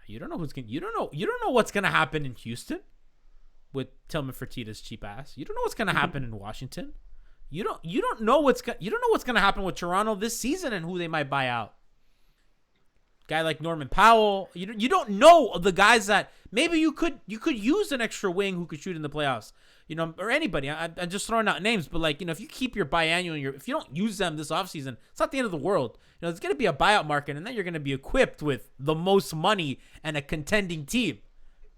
you don't know what's going to happen in Houston with Tillman Fertitta's cheap ass. You don't know what's going to happen in Washington. You don't know what's going to happen with Toronto this season and who they might buy out. Guy like Norman Powell, you don't know the guys that maybe you could use an extra wing who could shoot in the playoffs, or anybody. I'm just throwing out names, but if you keep your biannual, if you don't use them this offseason, it's not the end of the world. It's going to be a buyout market, and then you're going to be equipped with the most money and a contending team.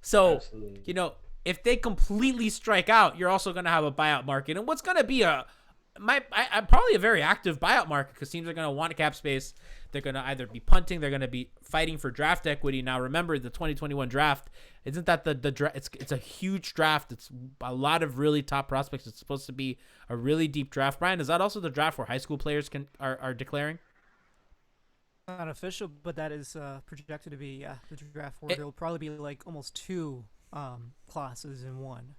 So, absolutely. If they completely strike out, you're also going to have a buyout market, and what's going to be probably a very active buyout market because teams are going to want cap space. They're going to either be punting, they're going to be fighting for draft equity. Now, remember the 2021 draft. Isn't that the draft? It's a huge draft. It's a lot of really top prospects. It's supposed to be a really deep draft. Brian, is that also the draft where high school players are declaring? Not official, but that is projected to be the draft where there will probably be like almost two classes in one.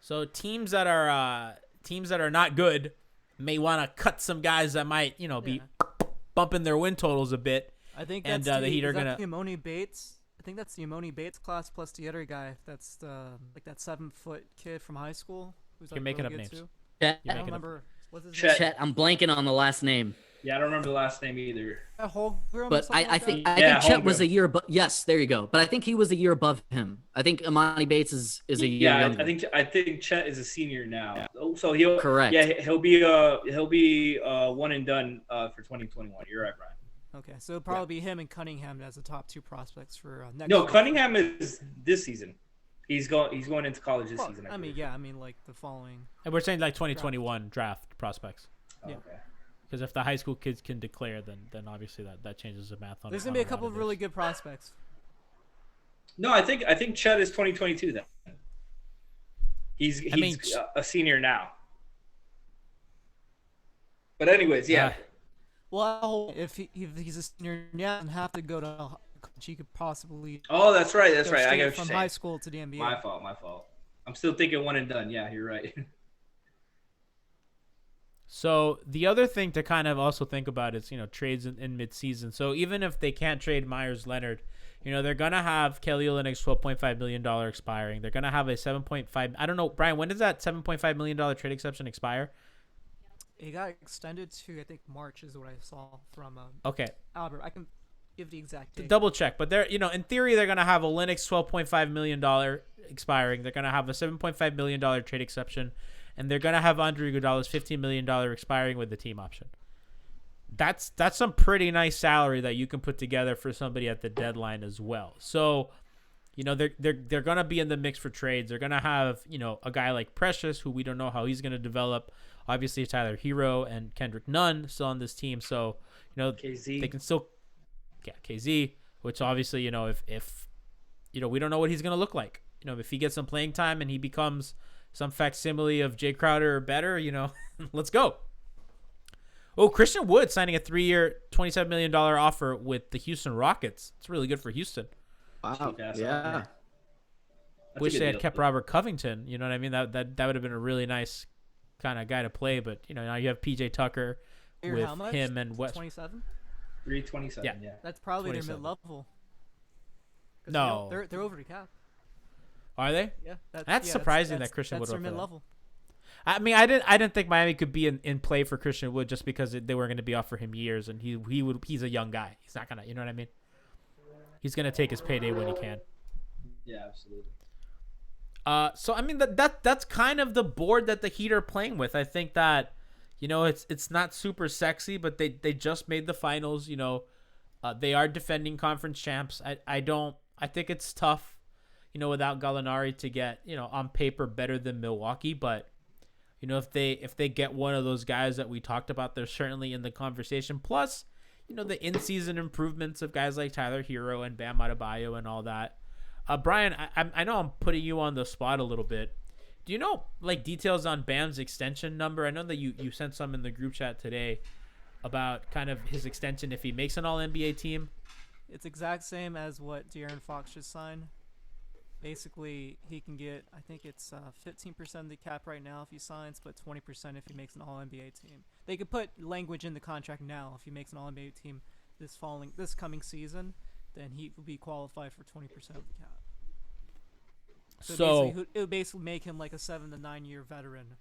So teams that are not good may want to cut some guys that might be bumping their win totals a bit. I think that's the Heat are gonna. Yamoni Bates. I think that's the Yamoni Bates class plus the other guy. That's the that 7-foot kid from high school. Who's You're making up names. Chet. I don't remember. What's his name? Chet. I'm blanking on the last name. Yeah, I don't remember the last name either. But I think Chet was a year. Yes, there you go. But I think he was a year above him. I think Imani Bates is a year younger. I think Chet is a senior now. So he'll correct. Yeah, he'll be one and done for 2021. You're right, Brian. Okay, so it'll probably be him and Cunningham as the top two prospects for next. No, year. Cunningham is this season. He's going into college this season. I mean like the following. And we're saying like 2021 draft prospects. Oh, yeah. Okay. Because if the high school kids can declare, then obviously that changes the math on. There's gonna be a couple of really good prospects. No, I think Chet is 2022 then. He's a senior now. But anyways, yeah. Well, if he's a senior now and have to go to college, he could possibly. Oh, that's right. That's right. I got from high school to the NBA. My fault. I'm still thinking one and done. Yeah, you're right. So the other thing to kind of also think about is, trades in mid-season. So even if they can't trade Meyers Leonard, they're going to have Kelly Olynyk's $12.5 million expiring. They're going to have a $7.5. I don't know, Brian, when does that $7.5 million trade exception expire? It got extended to, I think, March is what I saw from okay. Albert. I can give the exact date. Double check. But they're, in theory, they're going to have Olynyk's $12.5 million expiring. They're going to have a $7.5 million trade exception. And they're going to have Andre Iguodala's $15 million expiring with the team option. That's some pretty nice salary that you can put together for somebody at the deadline as well. So, they're going to be in the mix for trades. They're going to have, a guy like Precious, who we don't know how he's going to develop. Obviously, Tyler Hero and Kendrick Nunn still on this team. So, KZ. They can still get KZ, which obviously, if we don't know what he's going to look like. If he gets some playing time and he becomes some facsimile of Jae Crowder or better, let's go. Oh, Christian Wood signing a 3-year, $27 million offer with the Houston Rockets. It's really good for Houston. Wow. Yeah. Wish they had kept Robert Covington. You know what I mean? That would have been a really nice kind of guy to play. But, now you have PJ Tucker with him and West. 27? 327, yeah. That's probably their mid-level. No. They're over the cap. Are they? Yeah. That's surprising that Christian Wood. That's their mid-level. I mean, I didn't think Miami could be in play for Christian Wood just because they were going to be offer him years, and he's a young guy. He's not gonna, you know what I mean? He's gonna take his payday when he can. Yeah, absolutely. So I mean that's kind of the board that the Heat are playing with. I think that, it's not super sexy, but they just made the finals. They are defending conference champs. I think it's tough. without Gallinari to get, on paper better than Milwaukee. But, if they get one of those guys that we talked about, they're certainly in the conversation. Plus, the in-season improvements of guys like Tyler Hero and Bam Adebayo and all that. Brian, I know I'm putting you on the spot a little bit. Do you know, details on Bam's extension number? I know that you sent some in the group chat today about kind of his extension if he makes an All-NBA team. It's exact same as what De'Aaron Fox just signed. Basically, he can get, I think it's 15% of the cap right now if he signs, but 20% if he makes an All-NBA team. They could put language in the contract now. If he makes an All-NBA team this coming season, then he would be qualified for 20% of the cap. So it would basically make him like a 7 to 9 year veteran,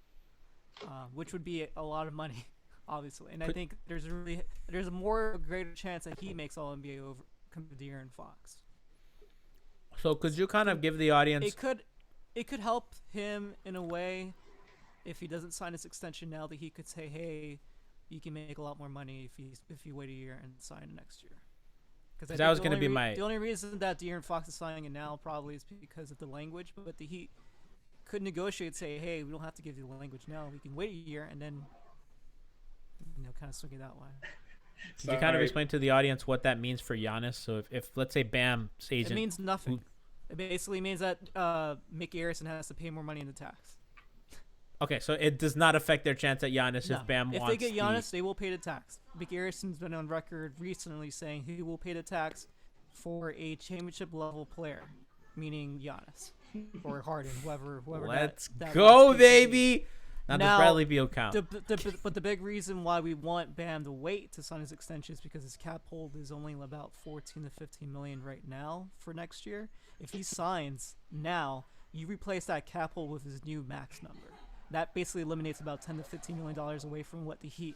which would be a lot of money, obviously. And I think there's a greater chance that he makes All-NBA over compared to De'Aaron Fox. So could you kind of give the audience? It could help him in a way if he doesn't sign his extension now, that he could say, hey, you can make a lot more money if you wait a year and sign next year. Because that was going to be the only reason that De'Aaron Fox is signing it now probably is because of the language, but the Heat could negotiate, say, hey, we don't have to give you the language now. We can wait a year and then kind of swing it that way. Could you kind of explain to the audience what that means for Giannis? So if let's say Bam agent, it means nothing. It basically means that Mickey Arison has to pay more money in the tax. Okay, so it does not affect their chance at Giannis if Bam wants. If they get Giannis, they will pay the tax. Mickey Arison's been on record recently saying he will pay the tax for a championship level player, meaning Giannis or Harden, whoever. Let's that go, baby. Now, does Bradley Beal count? But the big reason why we want Bam to wait to sign his extension is because his cap hold is only about 14 to 15 million right now for next year. If he signs now, you replace that cap hold with his new max number. That basically eliminates about $10 to $15 million away from what the Heat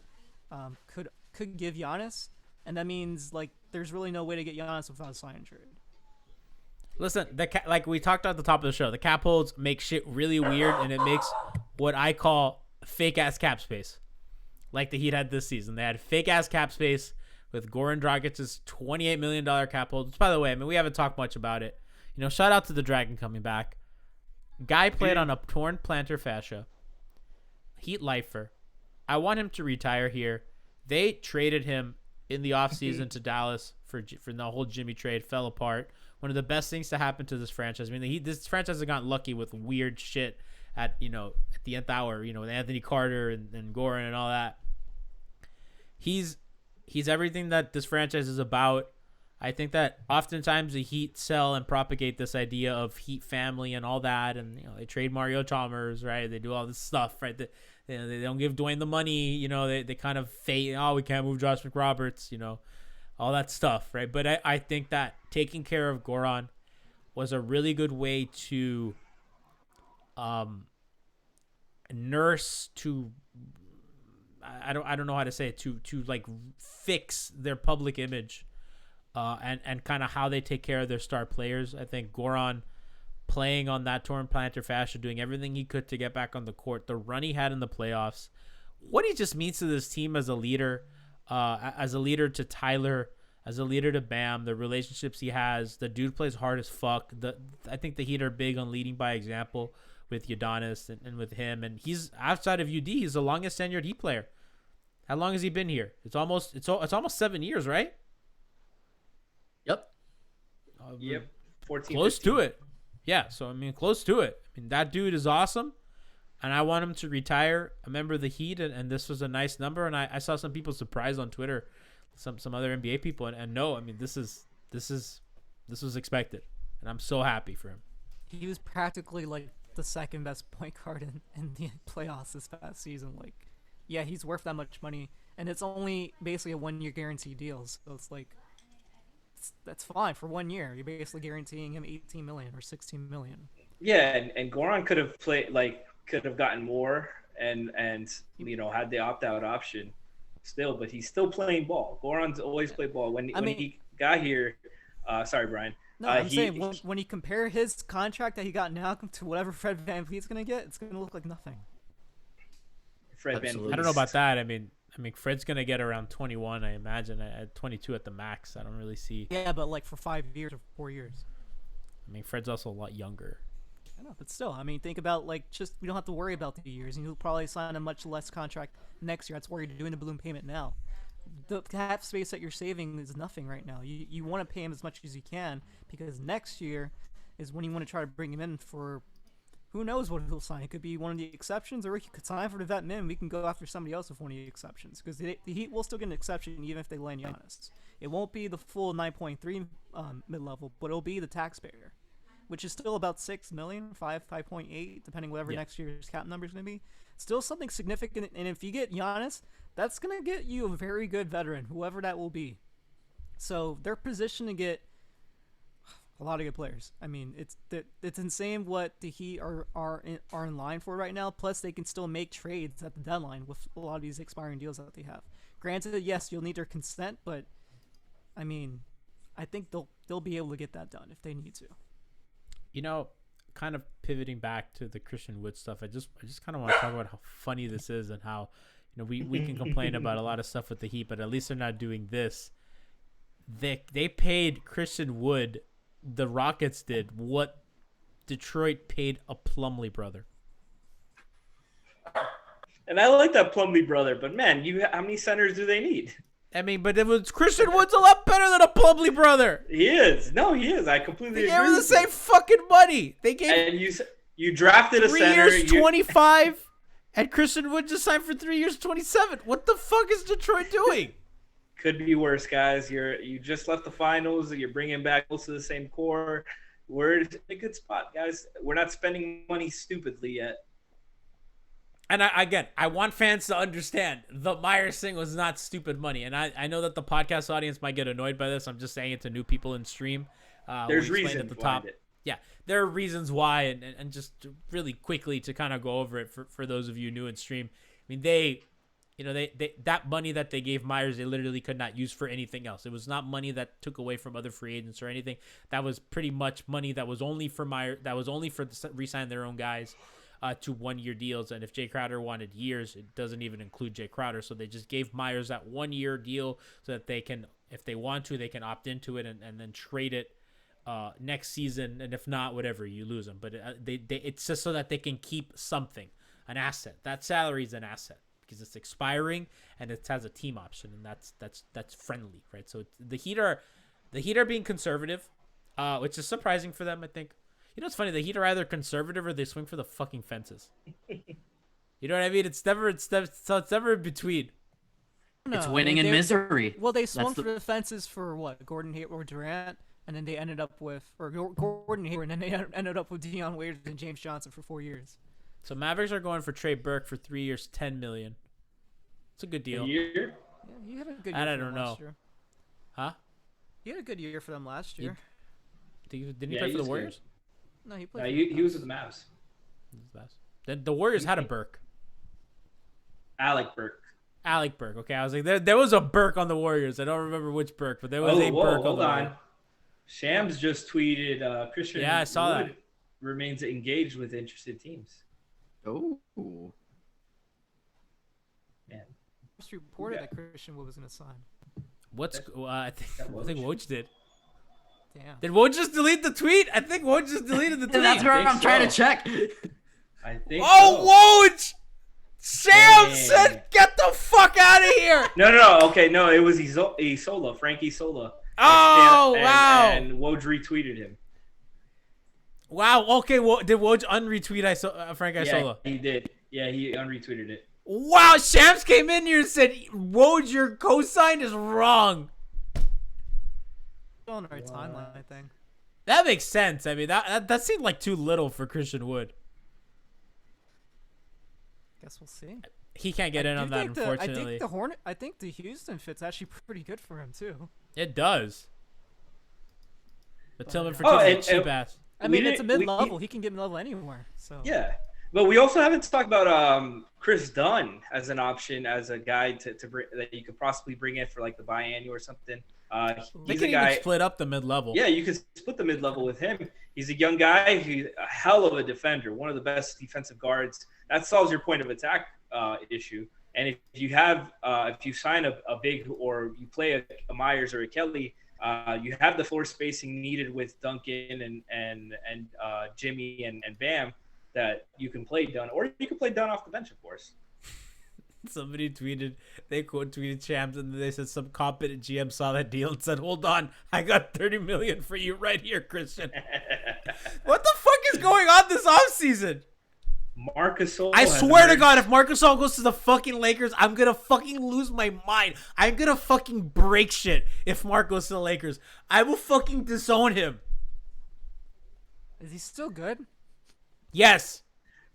could give Giannis, and that means there's really no way to get Giannis without a sign trade. Listen, like we talked at the top of the show, the cap holds make shit really weird, and it makes what I call fake ass cap space, like the Heat had this season. They had fake ass cap space with Goran Dragic's $28 million cap hold. Which, by the way, we haven't talked much about it. Shout out to the Dragon coming back. Guy played on a torn plantar fascia. Heat lifer. I want him to retire here. They traded him in the offseason to Dallas for the whole Jimmy trade. Fell apart. One of the best things to happen to this franchise. This franchise has gotten lucky with weird shit at the nth hour. With Anthony Carter and Goran and all that. He's everything that this franchise is about. I think that oftentimes the Heat sell and propagate this idea of Heat family and all that, and they trade Mario Chalmers, right? They do all this stuff, right? They don't give Dwayne the money, they kind of fade. Oh, we can't move Josh McRoberts, all that stuff, right? But I think that taking care of Goran was a really good way to nurse to. I don't know how to say it, to fix their public image. And kind of how they take care of their star players. I think Goran playing on that torn plantar fascia, doing everything he could to get back on the court, the run he had in the playoffs, what he just means to this team as a leader to Tyler, as a leader to Bam, the relationships he has. The dude plays hard as fuck. I think the Heat are big on leading by example with Udonis and with him. And he's outside of UD, he's the longest tenured Heat player. How long has he been here? It's almost 7 years, right? Yep. 14, close 15. to it. Yeah, so close to it. That dude is awesome, and I want him to retire a member of the Heat, and this was a nice number. And I saw some people surprised on Twitter, some other NBA people, and no, this was expected, and I'm so happy for him. He was practically the second best point guard in the playoffs this past season. Yeah, he's worth that much money, and it's only basically a 1 year guarantee deal, so it's that's fine for 1 year. You're basically guaranteeing him 18 million or 16 million. Yeah, and Goran could have could have gotten more and had the opt-out option still, but he's still playing ball. Goran's always played ball. When he got here, sorry, Brian. No, I'm saying when you compare his contract that he got now to whatever Fred VanVleet's going to get, it's going to look like nothing. Fred VanVleet. I don't know about that. Fred's going to get around 21, I imagine, at 22 at the max. I don't really see. Yeah, but for 5 years or 4 years. I mean, Fred's also a lot younger. I know, but still, I mean, think about we don't have to worry about the years, and you'll probably sign a much less contract next year. That's why you're doing the balloon payment now. The cap space that you're saving is nothing right now. You want to pay him as much as you can, because next year is when you want to try to bring him in for who knows what he'll sign. It could be one of the exceptions, or he could sign for the vet min. We can go after somebody else with one of the exceptions, because the Heat will still get an exception even if they land Giannis. It won't be the full 9.3 mid-level, but it'll be the taxpayer, which is still about 6 million, 5.8, depending whatever next year's cap number is going to be. Still something significant, and if you get Giannis, that's going to get you a very good veteran, whoever that will be. So they're positioned to get a lot of good players. I mean, it's insane what the Heat are in line for right now. Plus, they can still make trades at the deadline with a lot of these expiring deals that they have. Granted, yes, you'll need their consent, but I mean, I think they'll be able to get that done if they need to. You know, kind of pivoting back to the Christian Wood stuff, I just kind of want to talk about how funny this is and how, you know, we can complain about a lot of stuff with the Heat, but at least they're not doing this. They paid Christian Wood, the Rockets did, what Detroit paid a Plumlee brother. And I like that Plumlee brother, but man, how many centers do they need? I mean, but it was Christian Wood's a lot better than a Plumlee brother. He is. No, he is. I completely agree. They gave him the same fucking money. They gave. And you drafted a 3 center. years, 25, and Christian Wood just signed for 3 years, 27. What the fuck is Detroit doing? Could be worse, guys. You just left the finals. You're bringing back most of the same core. We're in a good spot, guys. We're not spending money stupidly yet. And I want fans to understand the Meyers thing was not stupid money. And I know that the podcast audience might get annoyed by this. I'm just saying it to new people in stream. There's reasons at the top. Yeah, there are reasons why, and just really quickly to kind of go over it for those of you new in stream. I mean, they that money that they gave Meyers, they literally could not use for anything else. It was not money that took away from other free agents or anything. That was pretty much money that was only for Meyers, that was only for re-sign their own guys to 1 year deals. And if Jae Crowder wanted years, it doesn't even include Jae Crowder. So they just gave Meyers that 1 year deal so that they can, if they want to, they can opt into it and then trade it next season. And if not, whatever, you lose them. But it's just so that they can keep something, an asset. That salary is an asset because it's expiring and it has a team option, and that's friendly, right? So the Heat are being conservative, which is surprising for them, I think. You know, it's funny. The Heat are either conservative or they swing for the fucking fences. You know what I mean? It's never in between. No, it's winning in misery. Well, they swung for the fences for what? Gordon Hayward, Durant, and then they ended up with Gordon Hayward, and then they ended up with Dion Waiters and James Johnson for 4 years. So Mavericks are going for Trey Burke for 3 years, $10 million. It's a good deal. A year? Yeah, he had a good year. I don't know. Last year. Huh? He had a good year for them last year. Didn't he play for the Warriors? Good. No, he played. He was with the Mavs. Then the Warriors had a Burke. Alec Burke. Okay, I was like, there was a Burke on the Warriors. I don't remember which Burke, but there was a Burke on the Warriors. Shams just tweeted Christian. Yeah, I saw Wood that. Remains engaged with interested teams. Oh. Man. Just reported that Christian Wood was going to sign. I think Woj did. Damn. Did Woj just delete the tweet? I think Woj just deleted the tweet. That's where I'm trying to check. I think. Oh, so. Woj! Sam said, "Get the fuck out of here!" No. Okay, no, it was Isola, Franky Isola. Oh, wow! And Woj retweeted him. Wow. Okay. Did Woj unretweet Frank Isola? Yeah, he did. Yeah, he unretweeted it. Wow. Shams came in here and said, "Woj, your cosign is wrong." On our timeline, I think. That makes sense. I mean, that seemed like too little for Christian Wood. Guess we'll see. He can't get in on that, unfortunately. I think the Houston fit's actually pretty good for him too. It does. But Tillman Fertitta is cheap ass. I mean, it's a mid-level. He can get mid-level anywhere. So yeah, but we also haven't talked about Chris Dunn as an option, as a guy to bring, that you could possibly bring in for like the biannual or something. They can even split up the mid-level. Yeah, you could split the mid-level with him. He's a young guy. He's a hell of a defender, one of the best defensive guards. That solves your point of attack issue. And if you sign a big, or you play a Meyers or a Kelly, You have the floor spacing needed with Duncan and Jimmy and Bam that you can play Dunn, or you can play Dunn off the bench, of course. Somebody tweeted, they quote tweeted Shams, and they said some competent GM saw that deal and said, "Hold on, I got $30 million for you right here, Christian." What the fuck is going on this offseason? Marc Gasol. I swear to God, if Marc Gasol goes to the fucking Lakers, I'm gonna fucking lose my mind. I'm gonna fucking break shit if Marc goes to the Lakers. I will fucking disown him. Is he still good? Yes.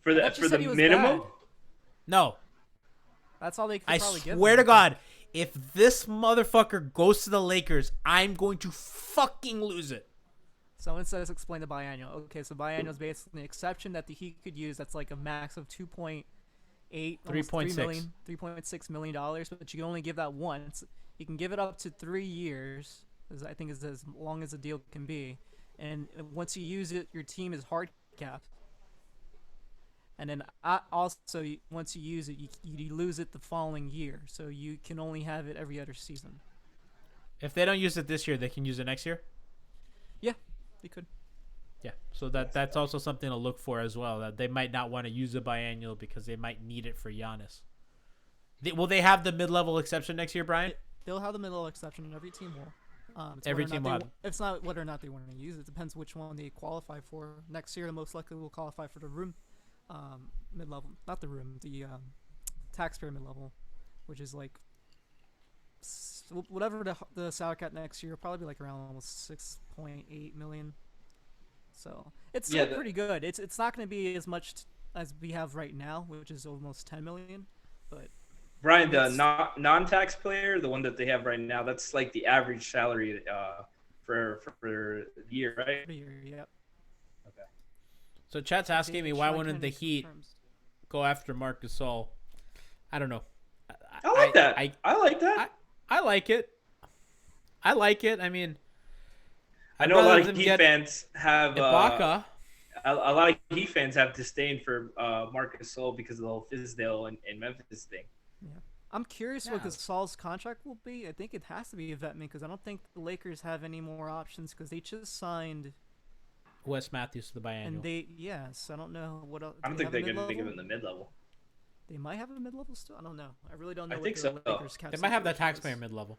For the minimum? Bad. No. That's all they could I probably give swear him. to God, if this motherfucker goes to the Lakers, I'm going to fucking lose it. Someone says explain the biannual. Okay, so biannual is basically an exception that the Heat could use. That's like a max of 2.8, $3.6 million, but you can only give that once. You can give it up to 3 years, I think is as long as the deal can be. And once you use it, your team is hard capped. And then also, once you use it, you lose it the following year. So you can only have it every other season. If they don't use it this year, they can use it next year? Yeah, they could. Yeah, so that's also something to look for as well. That they might not want to use it biannual because they might need it for Giannis. Will they have the mid-level exception next year, Brian? They'll have the mid-level exception, and every team will. Every team will. It's not whether or not they want to use it. It depends which one they qualify for. Next year, the most likely will qualify for the room mid-level. Not the room, the taxpayer mid-level, which is like whatever the salary cap next year, probably be like around almost 6.8 million. So it's still pretty good. It's not going to be as much as we have right now, which is almost 10 million. But Brian, the non-tax player, the one that they have right now, that's like the average salary for the year, right? For the year, yep. Okay. So chat's asking me why wouldn't the Heat go after Marc Gasol? I don't know. I like that. I like that. I like it. I like it. I mean, I know a lot of Heat fans have Ibaka. A lot of Heat fans have disdain for Marc Gasol because of the whole Fizdale and Memphis thing. Yeah. I'm curious what Gasol's contract will be. I think it has to be a vetman because I don't think the Lakers have any more options because they just signed Wes Matthews to the biannual. And I don't know what else. I don't think they're going to give him the mid-level. They might have a mid-level still. I don't know. I really don't know. I think so. They might have that taxpayer mid-level.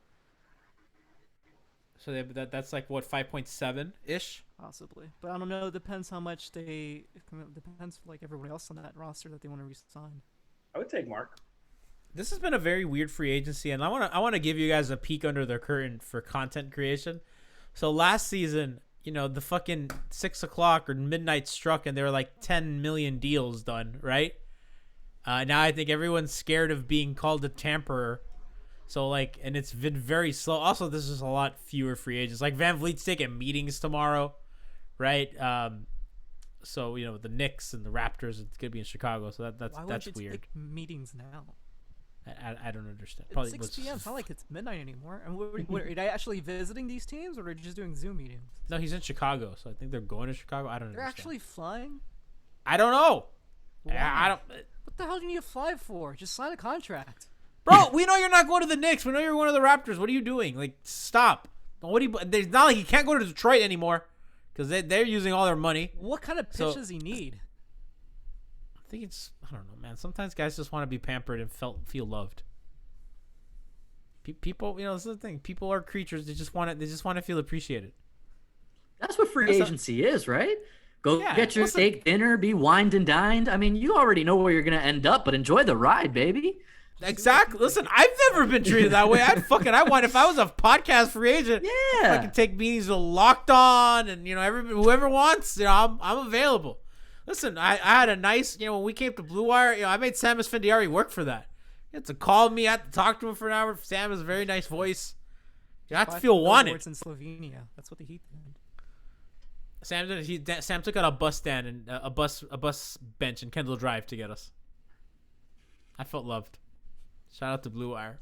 So that's like what 5.7 ish. Possibly, but I don't know. It depends how much they. It depends like everybody else on that roster that they want to re-sign. I would take Mark. This has been a very weird free agency, and I want to give you guys a peek under the curtain for content creation. So last season, the fucking 6 o'clock or midnight struck, and there were like 10 million deals done, right? Now I think everyone's scared of being called a tamperer. So and it's been very slow. Also, this is a lot fewer free agents. Like Van Vliet's taking meetings tomorrow, right? So the Knicks and the Raptors, it's gonna be in Chicago. So that's weird. Take meetings now? I don't understand. Probably 6 p.m. It's not like it's midnight anymore. And are they actually visiting these teams, or are they just doing Zoom meetings? No, he's in Chicago, so I think they're going to Chicago. I don't know. They're actually flying? I don't know. Why? I don't. What the hell do you need to fly for? Just sign a contract. Bro, we know you're not going to the Knicks. We know you're going to the Raptors. What are you doing? Like, stop. There's not like he can't go to Detroit anymore because they're using all their money. What kind of pitch does he need? I think I don't know, man. Sometimes guys just want to be pampered and feel loved. People, this is the thing. People are creatures. They just want to feel appreciated. That's what free agency is, right? Go get your steak dinner, be wined and dined. I mean, you already know where you're going to end up, but enjoy the ride, baby. Exactly. Listen, I've never been treated that way. I want if I was a podcast free agent. Yeah, I could take meetings with Locked On and whoever wants. I'm available. Listen, I had a nice when we came to Blue Wire. I made Sam Esfandiari work for that. He had to call me. I had to talk to him for an hour. Sam has a very nice voice. You have to feel wanted. In Slovenia, that's what the Heat did. Sam took out a bus stand and a bus bench in Kendall Drive to get us. I felt loved. Shout out to Blue Wire.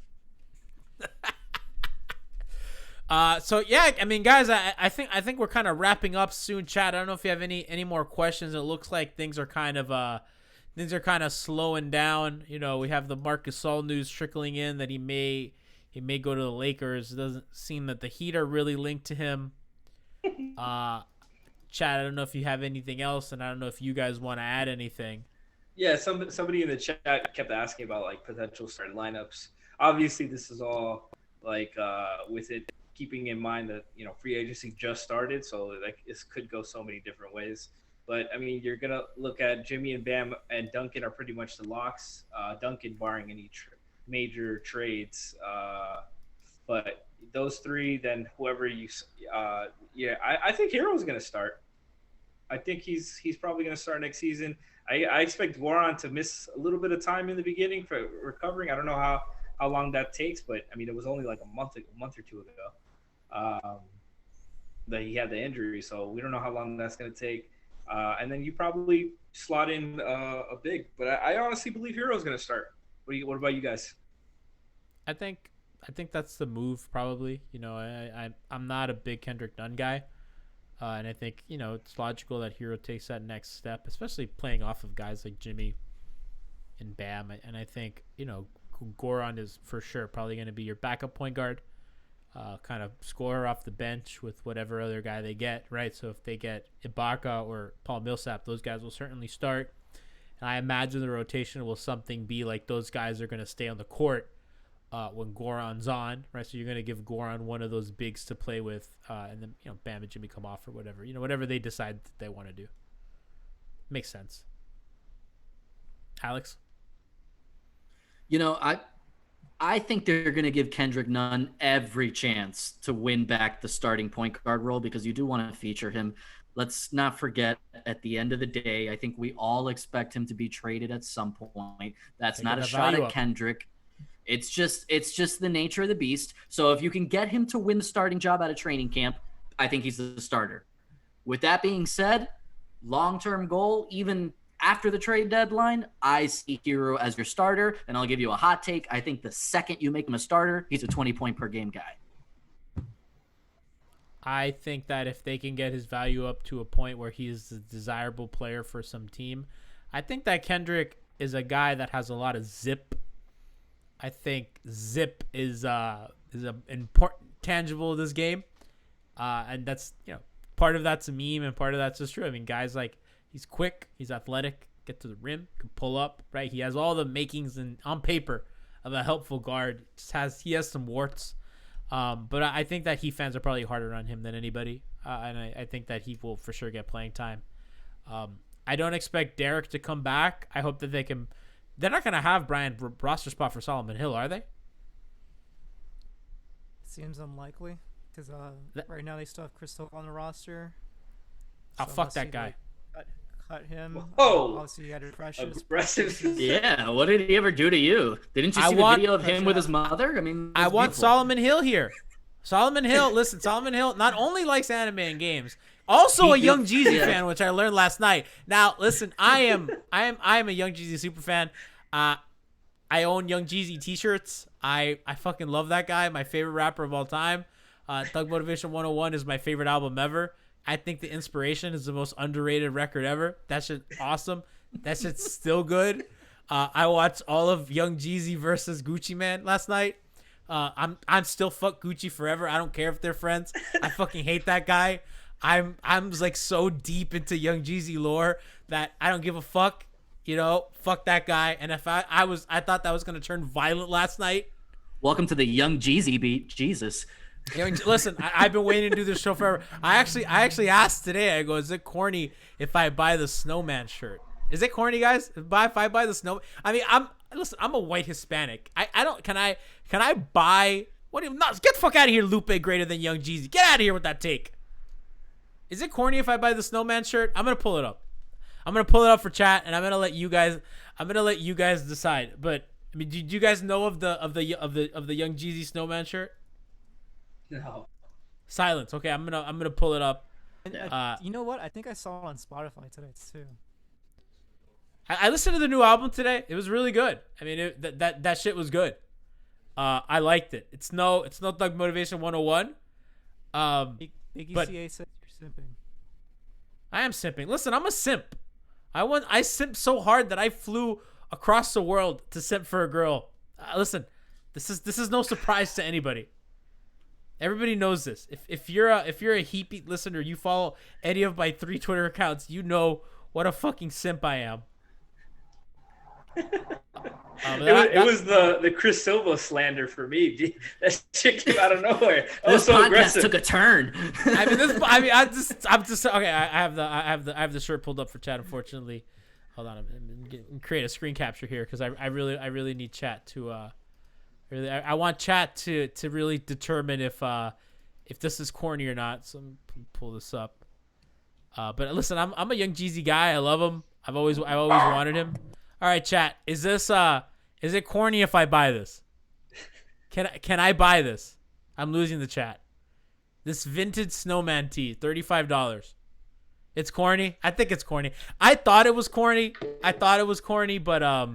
So yeah, I mean, guys, I think we're kind of wrapping up soon, Chad. I don't know if you have any more questions. It looks like things are kind of slowing down. We have the Marc Gasol news trickling in that he He may go to the Lakers. It doesn't seem that the Heat are really linked to him. Chad, I don't know if you have anything else, and I don't know if you guys want to add anything. Yeah, somebody in the chat kept asking about like potential starting lineups. Obviously, this is all like with it keeping in mind that free agency just started, so like this could go so many different ways. But I mean, you're gonna look at Jimmy and Bam and Duncan are pretty much the locks. Duncan barring any major trades, but those three, then whoever you, I think Hero's gonna start. I think he's probably gonna start next season. I expect Goran to miss a little bit of time in the beginning for recovering. I don't know how long that takes, but I mean, it was only like a month or two ago that he had the injury, so we don't know how long that's going to take. And then you probably slot in a big, but I honestly believe Hero's going to start. What about you guys? I think that's the move probably. I'm not a big Kendrick Dunn guy. And I think, it's logical that Hero takes that next step, especially playing off of guys like Jimmy and Bam. And I think, Goran is for sure probably going to be your backup point guard, kind of scorer off the bench with whatever other guy they get, right? So if they get Ibaka or Paul Millsap, those guys will certainly start. And I imagine the rotation will something be like those guys are going to stay on the court when Goran's on, right? So you're going to give Goran one of those bigs to play with, and then Bam and Jimmy come off or whatever, whatever they decide that they want to do. Makes sense. Alex? I think they're going to give Kendrick Nunn every chance to win back the starting point guard role because you do want to feature him. Let's not forget, at the end of the day, I think we all expect him to be traded at some point. That's not a shot at Kendrick. It's just the nature of the beast. So if you can get him to win the starting job at a training camp, I think he's the starter. With that being said, long-term goal, even after the trade deadline, I see Hero as your starter, and I'll give you a hot take. I think the second you make him a starter, he's a 20-point-per-game guy. I think that if they can get his value up to a point where he's a desirable player for some team, I think that Kendrick is a guy that has a lot of zip. I think zip is an important tangible of this game, and that's part of that's a meme and part of that's just true. I mean, guys like he's quick, he's athletic, get to the rim, can pull up, right? He has all the makings and on paper of a helpful guard. He has some warts, but I think that Heat fans are probably harder on him than anybody, and I think that he will for sure get playing time. I don't expect Derek to come back. I hope that they can. They're not going to have Brian roster spot for Solomon Hill, are they? Seems unlikely because right now they still have Crystal on the roster. So fuck that guy. Cut him. Oh, obviously, you got to refresh aggressive. Yeah, what did he ever do to you? Didn't you see the video of him with his mother? I mean, I want beautiful. Solomon Hill here. Solomon Hill, listen, Solomon Hill not only likes anime and games, also a Young Jeezy fan, which I learned last night. Now, listen, I am a Young Jeezy super fan. I own Young Jeezy t-shirts. I fucking love that guy. My favorite rapper of all time. Thug Motivation 101 is my favorite album ever. I think The Inspiration is the most underrated record ever. That shit's awesome. That shit's still good. I watched all of Young Jeezy versus Gucci Mane last night. I'm still fuck Gucci forever. I don't care if they're friends. I fucking hate that guy. I'm like so deep into Young Jeezy lore that I don't give a fuck. Fuck that guy. And if I thought that was gonna turn violent last night. Welcome to the Young Jeezy beat. Jesus. Listen, I've been waiting to do this show forever. I actually asked today. I go, is it corny if I buy the Snowman shirt? Is it corny, guys? If I buy the snow, I mean, I'm a white Hispanic. Can I buy? What? Get the fuck out of here, Lupe. Greater than Young Jeezy. Get out of here with that take. Is it corny if I buy the Snowman shirt? I'm gonna pull it up. I'm gonna pull it up for chat, and I'm gonna let you guys decide. But I mean, do you guys know of the Young Jeezy Snowman shirt? No. Silence. Okay, I'm gonna pull it up. You know what? I think I saw it on Spotify today too. I listened to the new album today. It was really good. I mean, that shit was good. I liked it. It's no Thug Motivation 101. Big ECA says you're simping. I am simping. Listen, I'm a simp. I simp so hard that I flew across the world to simp for a girl. Listen, This is no surprise to anybody. Everybody knows this. If you're a Heat Beat listener, you follow any of my 3 Twitter accounts, you know what a fucking simp I am. It was the Chris Silva slander for me. That shit came out of nowhere. This podcast aggressive. Took a turn. I'm just okay. I have the shirt pulled up for chat. Unfortunately, hold on. I'm create a screen capture here because I really need chat to I want chat to really determine if this is corny or not. So I'm gonna pull this up. But listen, I'm a Young Jeezy guy. I love him. I've always wanted him. All right, chat. Is it corny if I buy this? Can I buy this? I'm losing the chat. This vintage snowman tee, $35. It's corny. I think it's corny. I thought it was corny, but I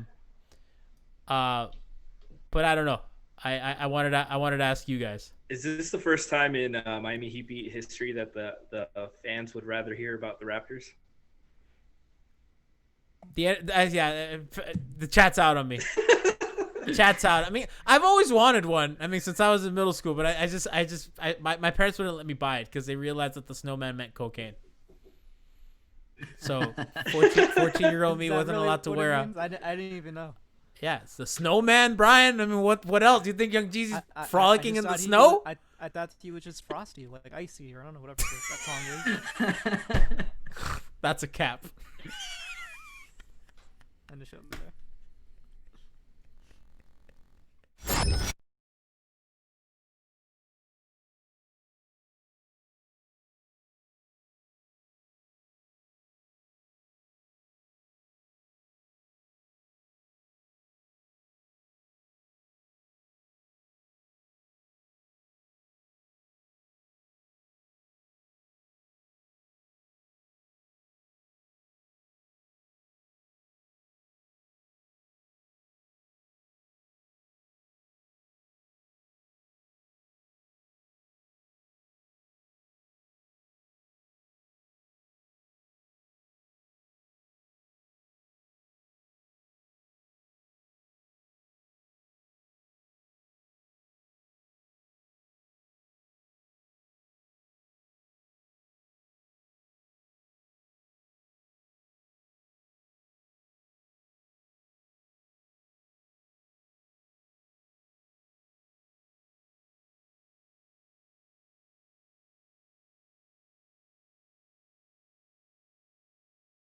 don't know. I wanted to ask you guys. Is this the first time in Miami Heat Beat history that the fans would rather hear about the Raptors? The chat's out on me. The chat's out. I mean, I've always wanted one. I mean, since I was in middle school, but my parents wouldn't let me buy it because they realized that the snowman meant cocaine. So 14-year-old me wasn't really allowed to wear a. I didn't even know. Yeah, it's the snowman, Brian. I mean, what else? Do you think Young Jeezy's frolicking in the snow? I thought he was just frosty, like icy, or I don't know, whatever that song is. That's a cap. And the show.